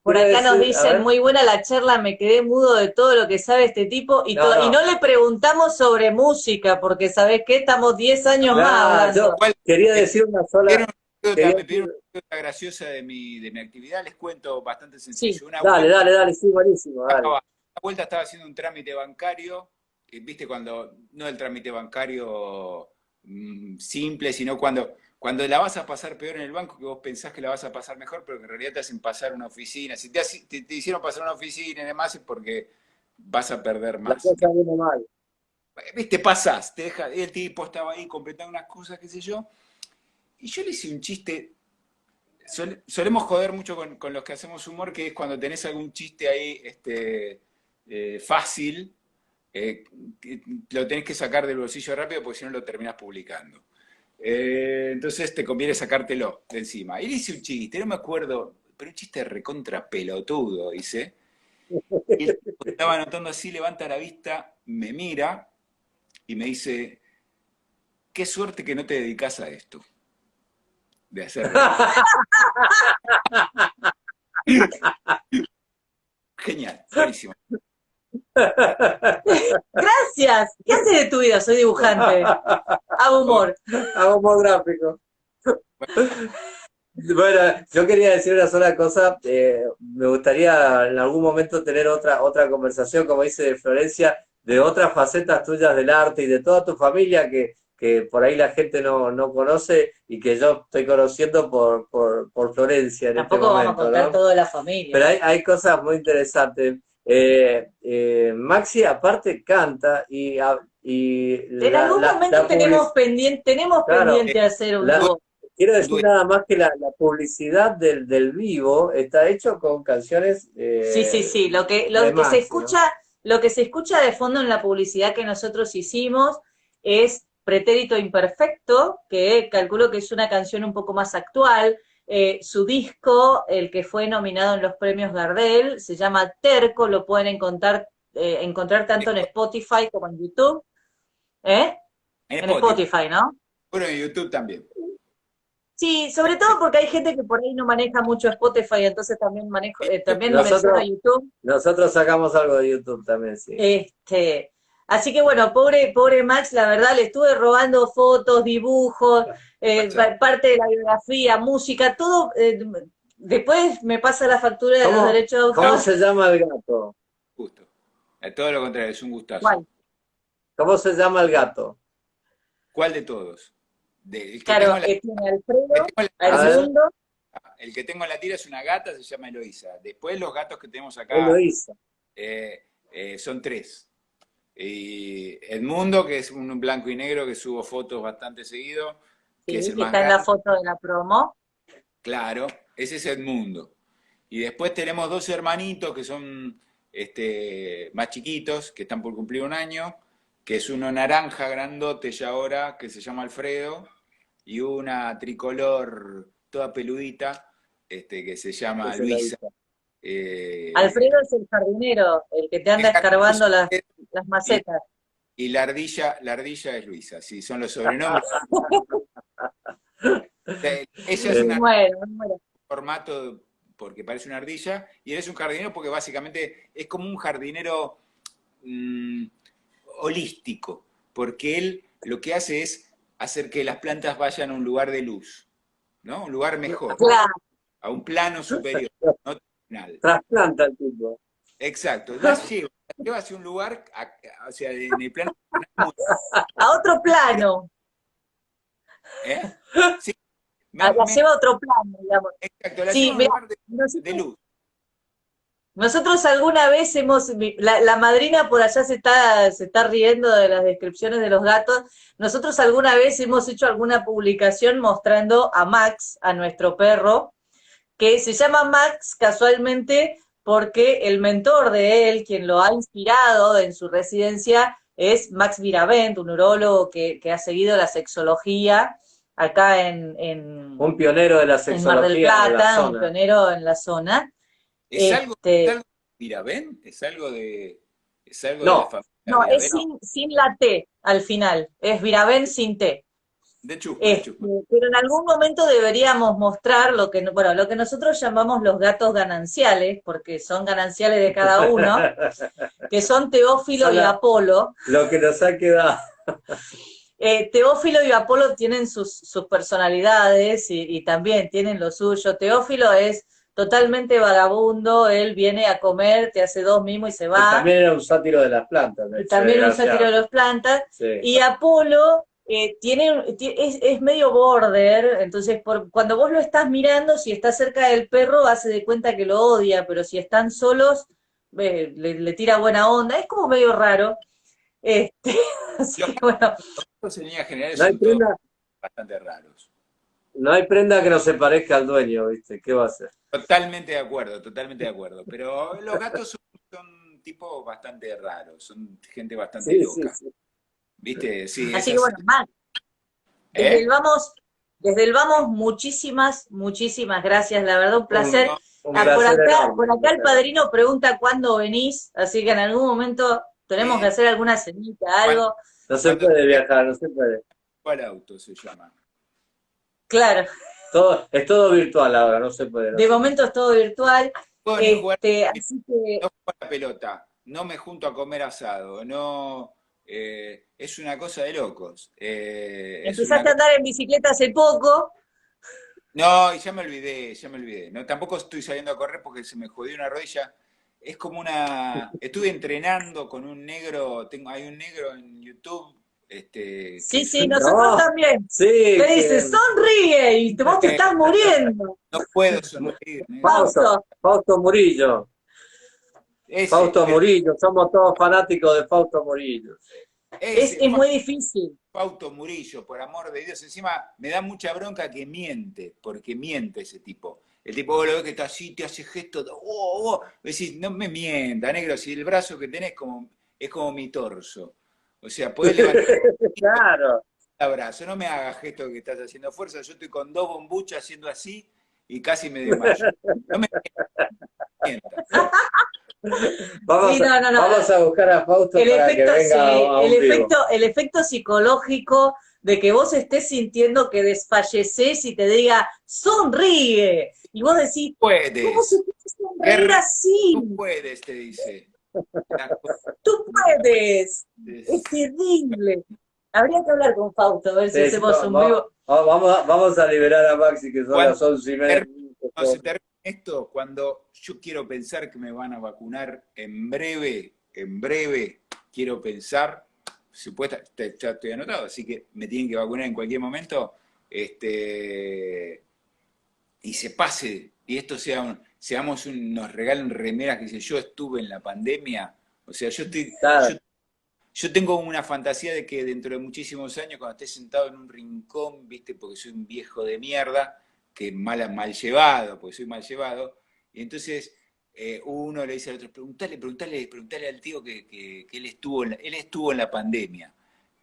A: por
B: Quiero
A: acá nos
B: decir, a
A: dicen,
B: ver,
A: muy buena la charla, me quedé mudo de todo lo que sabe este tipo
B: no,
A: y no
B: no,
A: le preguntamos sobre música, porque ¿sabés qué? Estamos 10 años más
B: claro, yo
A: hablando.
C: igual,
B: quería
C: eh,
B: decir una
C: ¿quieren
B: sola,
C: una
B: quería
C: me pidieron
B: decir,
C: una anécdota graciosa de mi actividad? Les cuento bastante
A: Sí,
C: sencillo. Una
B: dale,
C: vuelta
B: dale, dale, sí, buenísimo, dale.
C: una vuelta estaba haciendo un trámite bancario, viste cuando, no el trámite bancario simple, sino cuando la vas a pasar peor en el banco, que vos pensás que la vas a pasar mejor, pero que en realidad te hacen pasar una oficina. Si te hicieron pasar una oficina y demás es porque vas a perder
B: La
C: más.
B: cosa viene mal.
C: Viste, pasás, te deja, el tipo estaba ahí completando unas cosas, qué sé yo, y yo le hice un chiste. Solemos joder mucho con los que hacemos humor, que es cuando tenés algún chiste ahí fácil, que lo tenés que sacar del bolsillo rápido porque si no lo terminás publicando. Entonces te conviene sacártelo de encima. Y le hice un chiste, no me acuerdo, pero un chiste recontra pelotudo, hice. Y el tipo estaba anotando así, levanta la vista, me mira y me dice, qué suerte que no te dedicas a esto, de hacer reír. Genial, buenísimo.
A: gracias. ¿Qué haces de tu vida? Soy dibujante. Hago humor.
B: Hago humor gráfico. Bueno, yo quería decir una sola cosa. Me gustaría en algún momento tener otra conversación, como dice de Florencia, de otras facetas tuyas del arte y de toda tu familia que por ahí la gente no conoce y que yo estoy conociendo por Florencia en este
A: Tampoco vamos a
B: momento,
A: contar
B: ¿no?
A: todo de la familia.
B: Pero hay cosas muy interesantes. Maxi aparte canta y
A: En algún momento tenemos
B: claro,
A: pendiente hacer un
B: la,
A: dúo.
B: quiero
C: Un
B: decir
C: dueto.
B: nada más que la publicidad del vivo está hecho con canciones
A: Sí, sí, sí.
B: de
A: Lo que se
B: Maxi, ¿no?
A: escucha, lo que se escucha de fondo en la publicidad que nosotros hicimos es Pretérito Imperfecto, que calculo que es una canción un poco más actual. Su disco, el que fue nominado en los premios Gardel, se llama Terco, lo pueden encontrar tanto en Spotify como en YouTube. ¿Eh?
C: En
A: En
C: Spotify.
A: Spotify, ¿no?
C: Bueno, en YouTube también.
A: Sí, sobre todo porque hay gente que por ahí no maneja mucho Spotify, entonces también también
B: Nosotros,
A: menciona YouTube.
B: nosotros sacamos algo de YouTube también, sí.
A: Así que bueno, pobre Max, la verdad, le estuve robando fotos, dibujos, parte de la biografía, música, todo. Después me pasa la factura de los derechos de
B: ¿Cómo
A: autor.
B: se llama el gato?
C: Justo. Todo lo contrario, es un gustazo.
A: ¿Cuál?
B: ¿Cómo se llama el gato?
C: ¿Cuál de todos? El que
A: Claro,
C: tengo
A: tiene Alfredo,
B: A ver.
A: Mundo.
C: el que tengo en la tira es una gata, se llama Eloísa. Después los gatos que tenemos acá
B: Eloísa.
C: son 3. Y Edmundo, que es un blanco y negro que subo fotos bastante seguido, que es
A: Sí,
C: el
A: que
C: más
A: está en la
C: grande.
A: foto de la promo.
C: Claro, ese es Edmundo. Y después tenemos 2 hermanitos que son más chiquitos, que están por cumplir 1 año, que es uno naranja grandote ya ahora, que se llama Alfredo, y una tricolor toda peludita, que se llama Luisa.
A: Alfredo es el jardinero, el que te anda escarbando las macetas.
C: Y la ardilla es Luisa, sí, son los sobrenombres. Ella es un formato porque parece una ardilla, y él es un jardinero porque básicamente es como un jardinero holístico, porque él lo que hace es hacer que las plantas vayan a un lugar de luz, ¿no? Un lugar mejor,
A: Claro.
C: a un plano superior, no terrenal.
B: Trasplanta el tipo.
C: Exacto, las lleva hacia un lugar, o sea, en el plano
A: A otro plano.
C: Sí,
A: La lleva a otro plano, digamos.
C: Exacto, la
A: Sí,
C: lleva a un lugar de luz.
A: Nosotros alguna vez la madrina por allá se está riendo de las descripciones de los gatos. Nosotros alguna vez hemos hecho alguna publicación mostrando a Max, a nuestro perro, que se llama Max casualmente porque el mentor de él, quien lo ha inspirado en su residencia, es Max Viravent, un urólogo que ha seguido la sexología acá
B: un pionero de la sexología
A: en Mar del Plata, un pionero en la zona.
C: ¿Es algo de Viravent? ¿Es algo de la familia?
A: No, es sin la T al final, es Viravent sin T.
C: De chusma.
A: Pero en algún momento deberíamos mostrar lo que nosotros llamamos los gatos gananciales, porque son gananciales de cada uno, que son Teófilo y Apolo.
B: Lo que nos ha quedado.
A: Teófilo y Apolo tienen sus personalidades y también tienen lo suyo. Teófilo es totalmente vagabundo, él viene a comer, te hace 2 mimos y se va.
B: Y también era un sátiro de las plantas.
A: Y también un sátiro de las plantas. Sí. Y Apolo es medio border, entonces cuando vos lo estás mirando, si está cerca del perro, hace de cuenta que lo odia, pero si están solos, le tira buena onda, es como medio raro. Así que bueno.
C: Los en líneas generales son todos bastante raros.
B: No hay prenda que no se parezca al dueño, ¿viste? ¿Qué va a hacer?
C: Totalmente de acuerdo. Pero los gatos son tipos bastante raros, son gente bastante loca. Sí. ¿Viste? Sí,
A: así que bueno, Max, desde el vamos, muchísimas gracias, la verdad, un placer. Por acá el padrino pregunta cuándo venís, así que en algún momento tenemos que hacer alguna cenita, algo.
B: No se puede viajar, no se puede.
C: ¿Cuál auto se llama?
A: Claro.
B: Es todo virtual ahora, no se puede.
A: De momento es todo virtual.
C: Así que...
B: No
C: juego a la pelota, no me junto a comer asado, no... es una cosa de locos.
A: Empezaste a andar en bicicleta hace poco.
C: No, y ya me olvidé. No, tampoco estoy saliendo a correr porque se me jodió una rodilla. Es como estuve entrenando con un negro, hay un negro en YouTube.
A: Sí, nosotros también.
B: Sí,
A: te dice, sonríe, y vos te estás muriendo.
C: No puedo sonreír.
B: Fausto Murillo. Fausto Murillo, somos todos fanáticos de Fausto Murillo.
A: Es muy difícil.
C: Fausto Murillo, por amor de Dios, encima me da mucha bronca que miente, porque miente ese tipo. El tipo, vos lo ves que está así, te hace gestos, decís, no me mienta, negro, si el brazo que tenés es como mi torso. O sea, podés levantar
B: claro.
C: el brazo, no me hagas gestos que estás haciendo fuerza, yo estoy con 2 bombuchas haciendo así y casi me desmayo. No me mientas.
B: Vamos a buscar a Fausto para que venga a un vivo.
A: El efecto psicológico de que vos estés sintiendo que desfalleces y te diga, sonríe. Y vos decís, ¿cómo se
C: Puedes.
A: puede sonreír así?
C: Tú puedes, te dice.
A: Tú puedes. Es terrible. Habría que hablar con Fausto, a ver si hacemos un vivo.
B: Vamos a liberar a Maxi, que son las
C: Cuando
B: 11:30.
C: cuando se termine esto, cuando yo quiero pensar que me van a vacunar en breve, quiero pensar, ya estoy anotado, así que me tienen que vacunar en cualquier momento, y se pase, y esto nos regalen remeras que dicen, yo estuve en la pandemia, o sea,
B: Claro.
C: yo tengo una fantasía de que dentro de muchísimos años, cuando esté sentado en un rincón, viste, porque soy un viejo de mierda, que mal llevado, porque soy mal llevado, y entonces uno le dice al otro, preguntale al tío que él estuvo en la pandemia.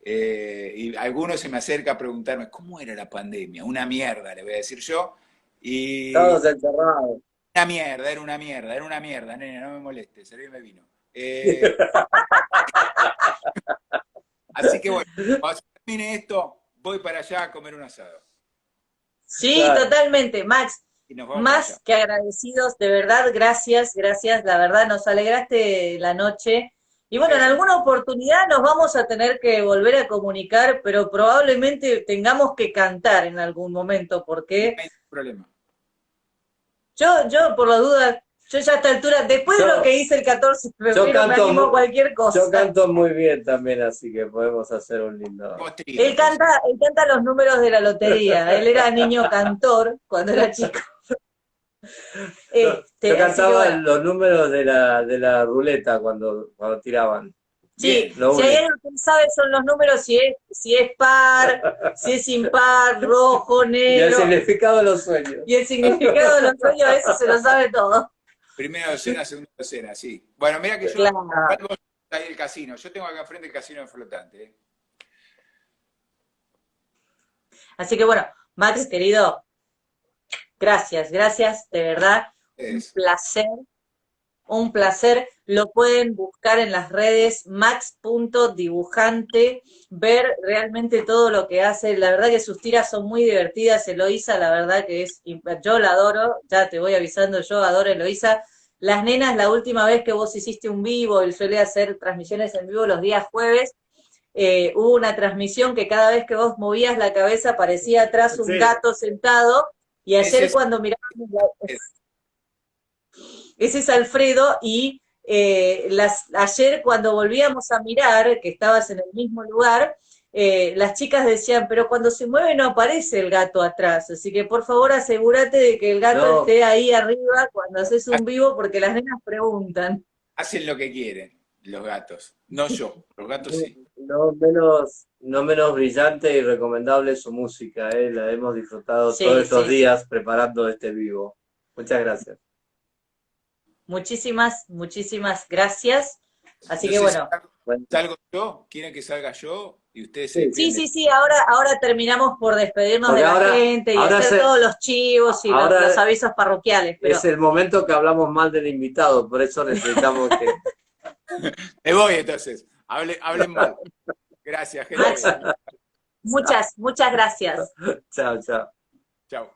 C: Y alguno se me acerca a preguntarme, ¿cómo era la pandemia? Una mierda, le voy a decir yo. Y
B: Todos encerrados.
C: era una mierda, nene, no me molestes, servirme vino. Eh, Así que bueno, cuando se termine esto, voy para allá a comer un asado.
A: Sí,
B: Claro.
A: totalmente, Max.
C: Y nos vamos para allá.
A: Más que agradecidos, de verdad, gracias, gracias, la verdad, nos alegraste la noche. Y bueno, en
C: Sí,
A: alguna oportunidad nos vamos a tener que volver a comunicar, pero probablemente tengamos que cantar en algún momento,
C: no
A: porque
C: hay ningún problema.
A: yo por la duda, yo ya a esta altura, después de lo que hice el 14 de
B: Yo
A: febrero, me animo a
B: canto,
A: cualquier
B: yo
A: cosa.
B: canto muy bien también, así que podemos hacer un lindo.
C: Postrido,
A: Él canta los números de la lotería, él era niño cantor cuando era chico.
B: Yo
A: Así que
B: cantaba
A: bueno.
B: los números de la ruleta cuando tiraban.
A: Sí,
C: Bien.
B: Lo
A: si hay
B: único.
A: algo que él sabe son los números, si es par, si es impar, rojo,
B: Y el
A: negro,
B: significado de los sueños.
A: y el significado de los sueños, eso se lo sabe todo.
C: Primera docena, segunda docena, sí. Bueno, mira que yo
A: Claro.
C: salgo ahí del casino. Yo tengo acá enfrente el casino de flotante.
A: Así que bueno, Max, querido, gracias, gracias, de verdad, un
C: Es,
A: placer, un placer. Lo pueden buscar en las redes max.dibujante, ver realmente todo lo que hace. La verdad que sus tiras son muy divertidas. Eloísa, la verdad que yo la adoro, ya te voy avisando, yo adoro a Eloísa. Las nenas, la última vez que vos hiciste un vivo, él suele hacer transmisiones en vivo los días jueves, hubo una transmisión que cada vez que vos movías la cabeza parecía atrás un
B: Sí,
A: gato sentado, y
C: ese
A: ayer
C: es,
A: cuando miramos ese es Alfredo, y ayer cuando volvíamos a mirar, que estabas en el mismo lugar, las chicas decían, pero cuando se mueve no aparece el gato atrás, así que por favor asegúrate de que el gato
B: no,
A: esté ahí arriba cuando haces un vivo, porque las nenas preguntan.
C: hacen lo que quieren los gatos. No yo, los gatos sí.
B: no menos brillante y recomendable su música, la hemos disfrutado todos
A: Sí,
B: estos
A: sí, sí.
B: días preparando este vivo. Muchas gracias.
A: Muchísimas, muchísimas gracias. Así
C: No
A: que
C: sé si
A: bueno,
B: Bueno,
C: salgo yo, quieren que salga yo y ustedes se
B: sí,
A: sí,
C: despiden.
A: sí, sí, ahora terminamos por despedirnos de
B: porque
A: la
B: ahora,
A: gente y
B: ahora,
A: hacer todos los chivos y los
B: ahora
A: avisos parroquiales, pero
B: es el momento que hablamos mal del invitado, por eso necesitamos que...
C: Me voy entonces. Hablen mal. Gracias,
A: Max,
C: gente.
A: muchas, muchas gracias.
B: Chao, chao.
C: Chao.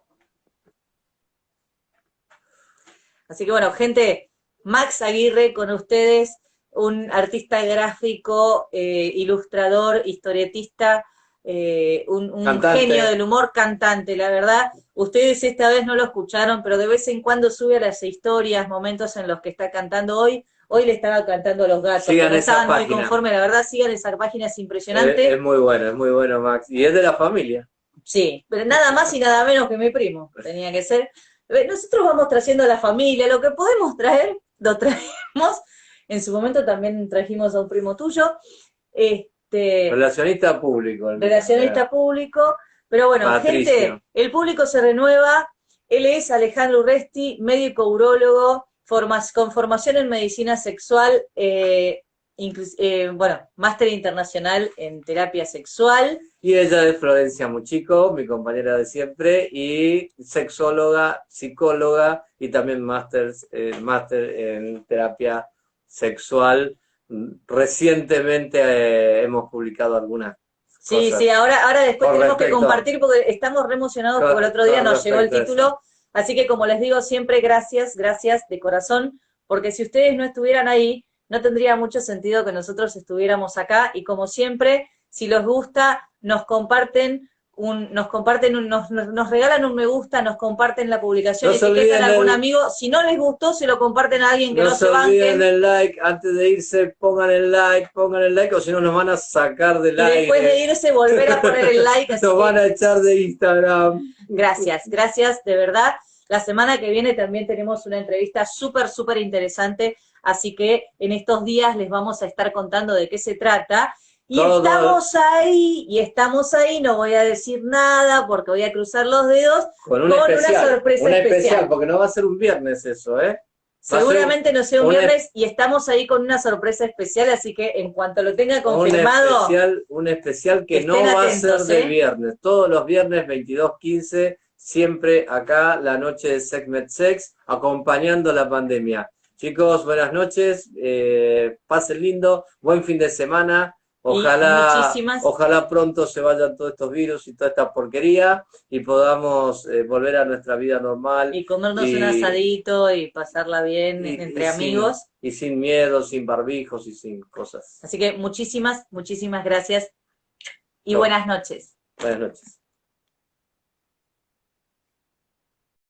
A: Así que bueno, gente, Max Aguirre con ustedes, un artista gráfico, ilustrador, historietista, un
B: Cantante.
A: genio del humor, cantante, la verdad. Ustedes esta vez no lo escucharon, pero de vez en cuando sube a las historias, momentos en los que está cantando hoy. Hoy le estaba cantando a los gatos, que
B: Sigan
A: no
B: esa
A: estaban muy
B: página.
A: conformes, la verdad, sigan esa página, es
B: Es
A: impresionante.
B: muy bueno, Max. Y es de la familia.
A: Sí, pero nada más y nada menos que mi primo, tenía que ser. Nosotros vamos trayendo a la familia, lo que podemos traer, lo traemos. En su momento también trajimos a un primo tuyo,
B: Relacionista público, el mío.
A: relacionista público. Pero bueno,
B: Patricio.
A: gente, el público se renueva. Él es Alejandro Urresti, médico urólogo, con formación en medicina sexual, bueno, máster internacional en terapia sexual.
B: Y ella es Florencia Muchico, mi compañera de siempre, y sexóloga, psicóloga y también máster en terapia sexual. Recientemente hemos publicado algunas
A: Sí,
B: cosas.
A: sí, ahora después
B: Con
A: tenemos que
B: respecto-
A: compartir porque estamos re emocionados porque el otro día
B: con
A: nos llegó el
B: respecto a
A: título. Así que como les digo siempre, gracias, gracias de corazón, porque si ustedes no estuvieran ahí, no tendría mucho sentido que nosotros estuviéramos acá. Y como siempre, si les gusta, nos comparten nos regalan un me gusta, nos comparten la publicación,
B: No se
A: etiquetan a
B: olviden
A: algún
B: el-
A: amigo. Si no les gustó, se lo comparten a alguien que
B: No
A: no
B: se
A: se
B: olviden
A: banquen.
B: del like, antes de irse pongan el like, o si no nos van a sacar del
A: Y después de
B: aire.
A: irse, volver a poner el like. Así
B: Nos
A: que
B: van a echar de Instagram.
A: gracias, gracias, de verdad. La semana que viene también tenemos una entrevista súper, súper interesante, así que en estos días les vamos a estar contando de qué se trata. Y estamos ahí, no voy a decir nada porque voy a cruzar los dedos,
B: Con
A: una sorpresa especial.
B: porque no va a ser un viernes eso, ¿eh?
A: Seguramente no sea un viernes y estamos ahí con una sorpresa especial, así que en cuanto lo tenga confirmado,
B: un especial que no
A: estén
B: va
A: atentos,
B: a ser de viernes. Todos los viernes 22:15, siempre acá la noche de Segment Sex, acompañando la pandemia. Chicos, buenas noches, pasen lindo, buen fin de semana. Ojalá pronto se vayan todos estos virus y toda esta porquería y podamos volver a nuestra vida normal.
A: Y comernos un asadito y pasarla bien entre amigos.
B: Y sin miedo, sin barbijos y sin cosas.
A: Así que muchísimas, muchísimas gracias y
B: Chau.
A: buenas noches.
B: Buenas noches.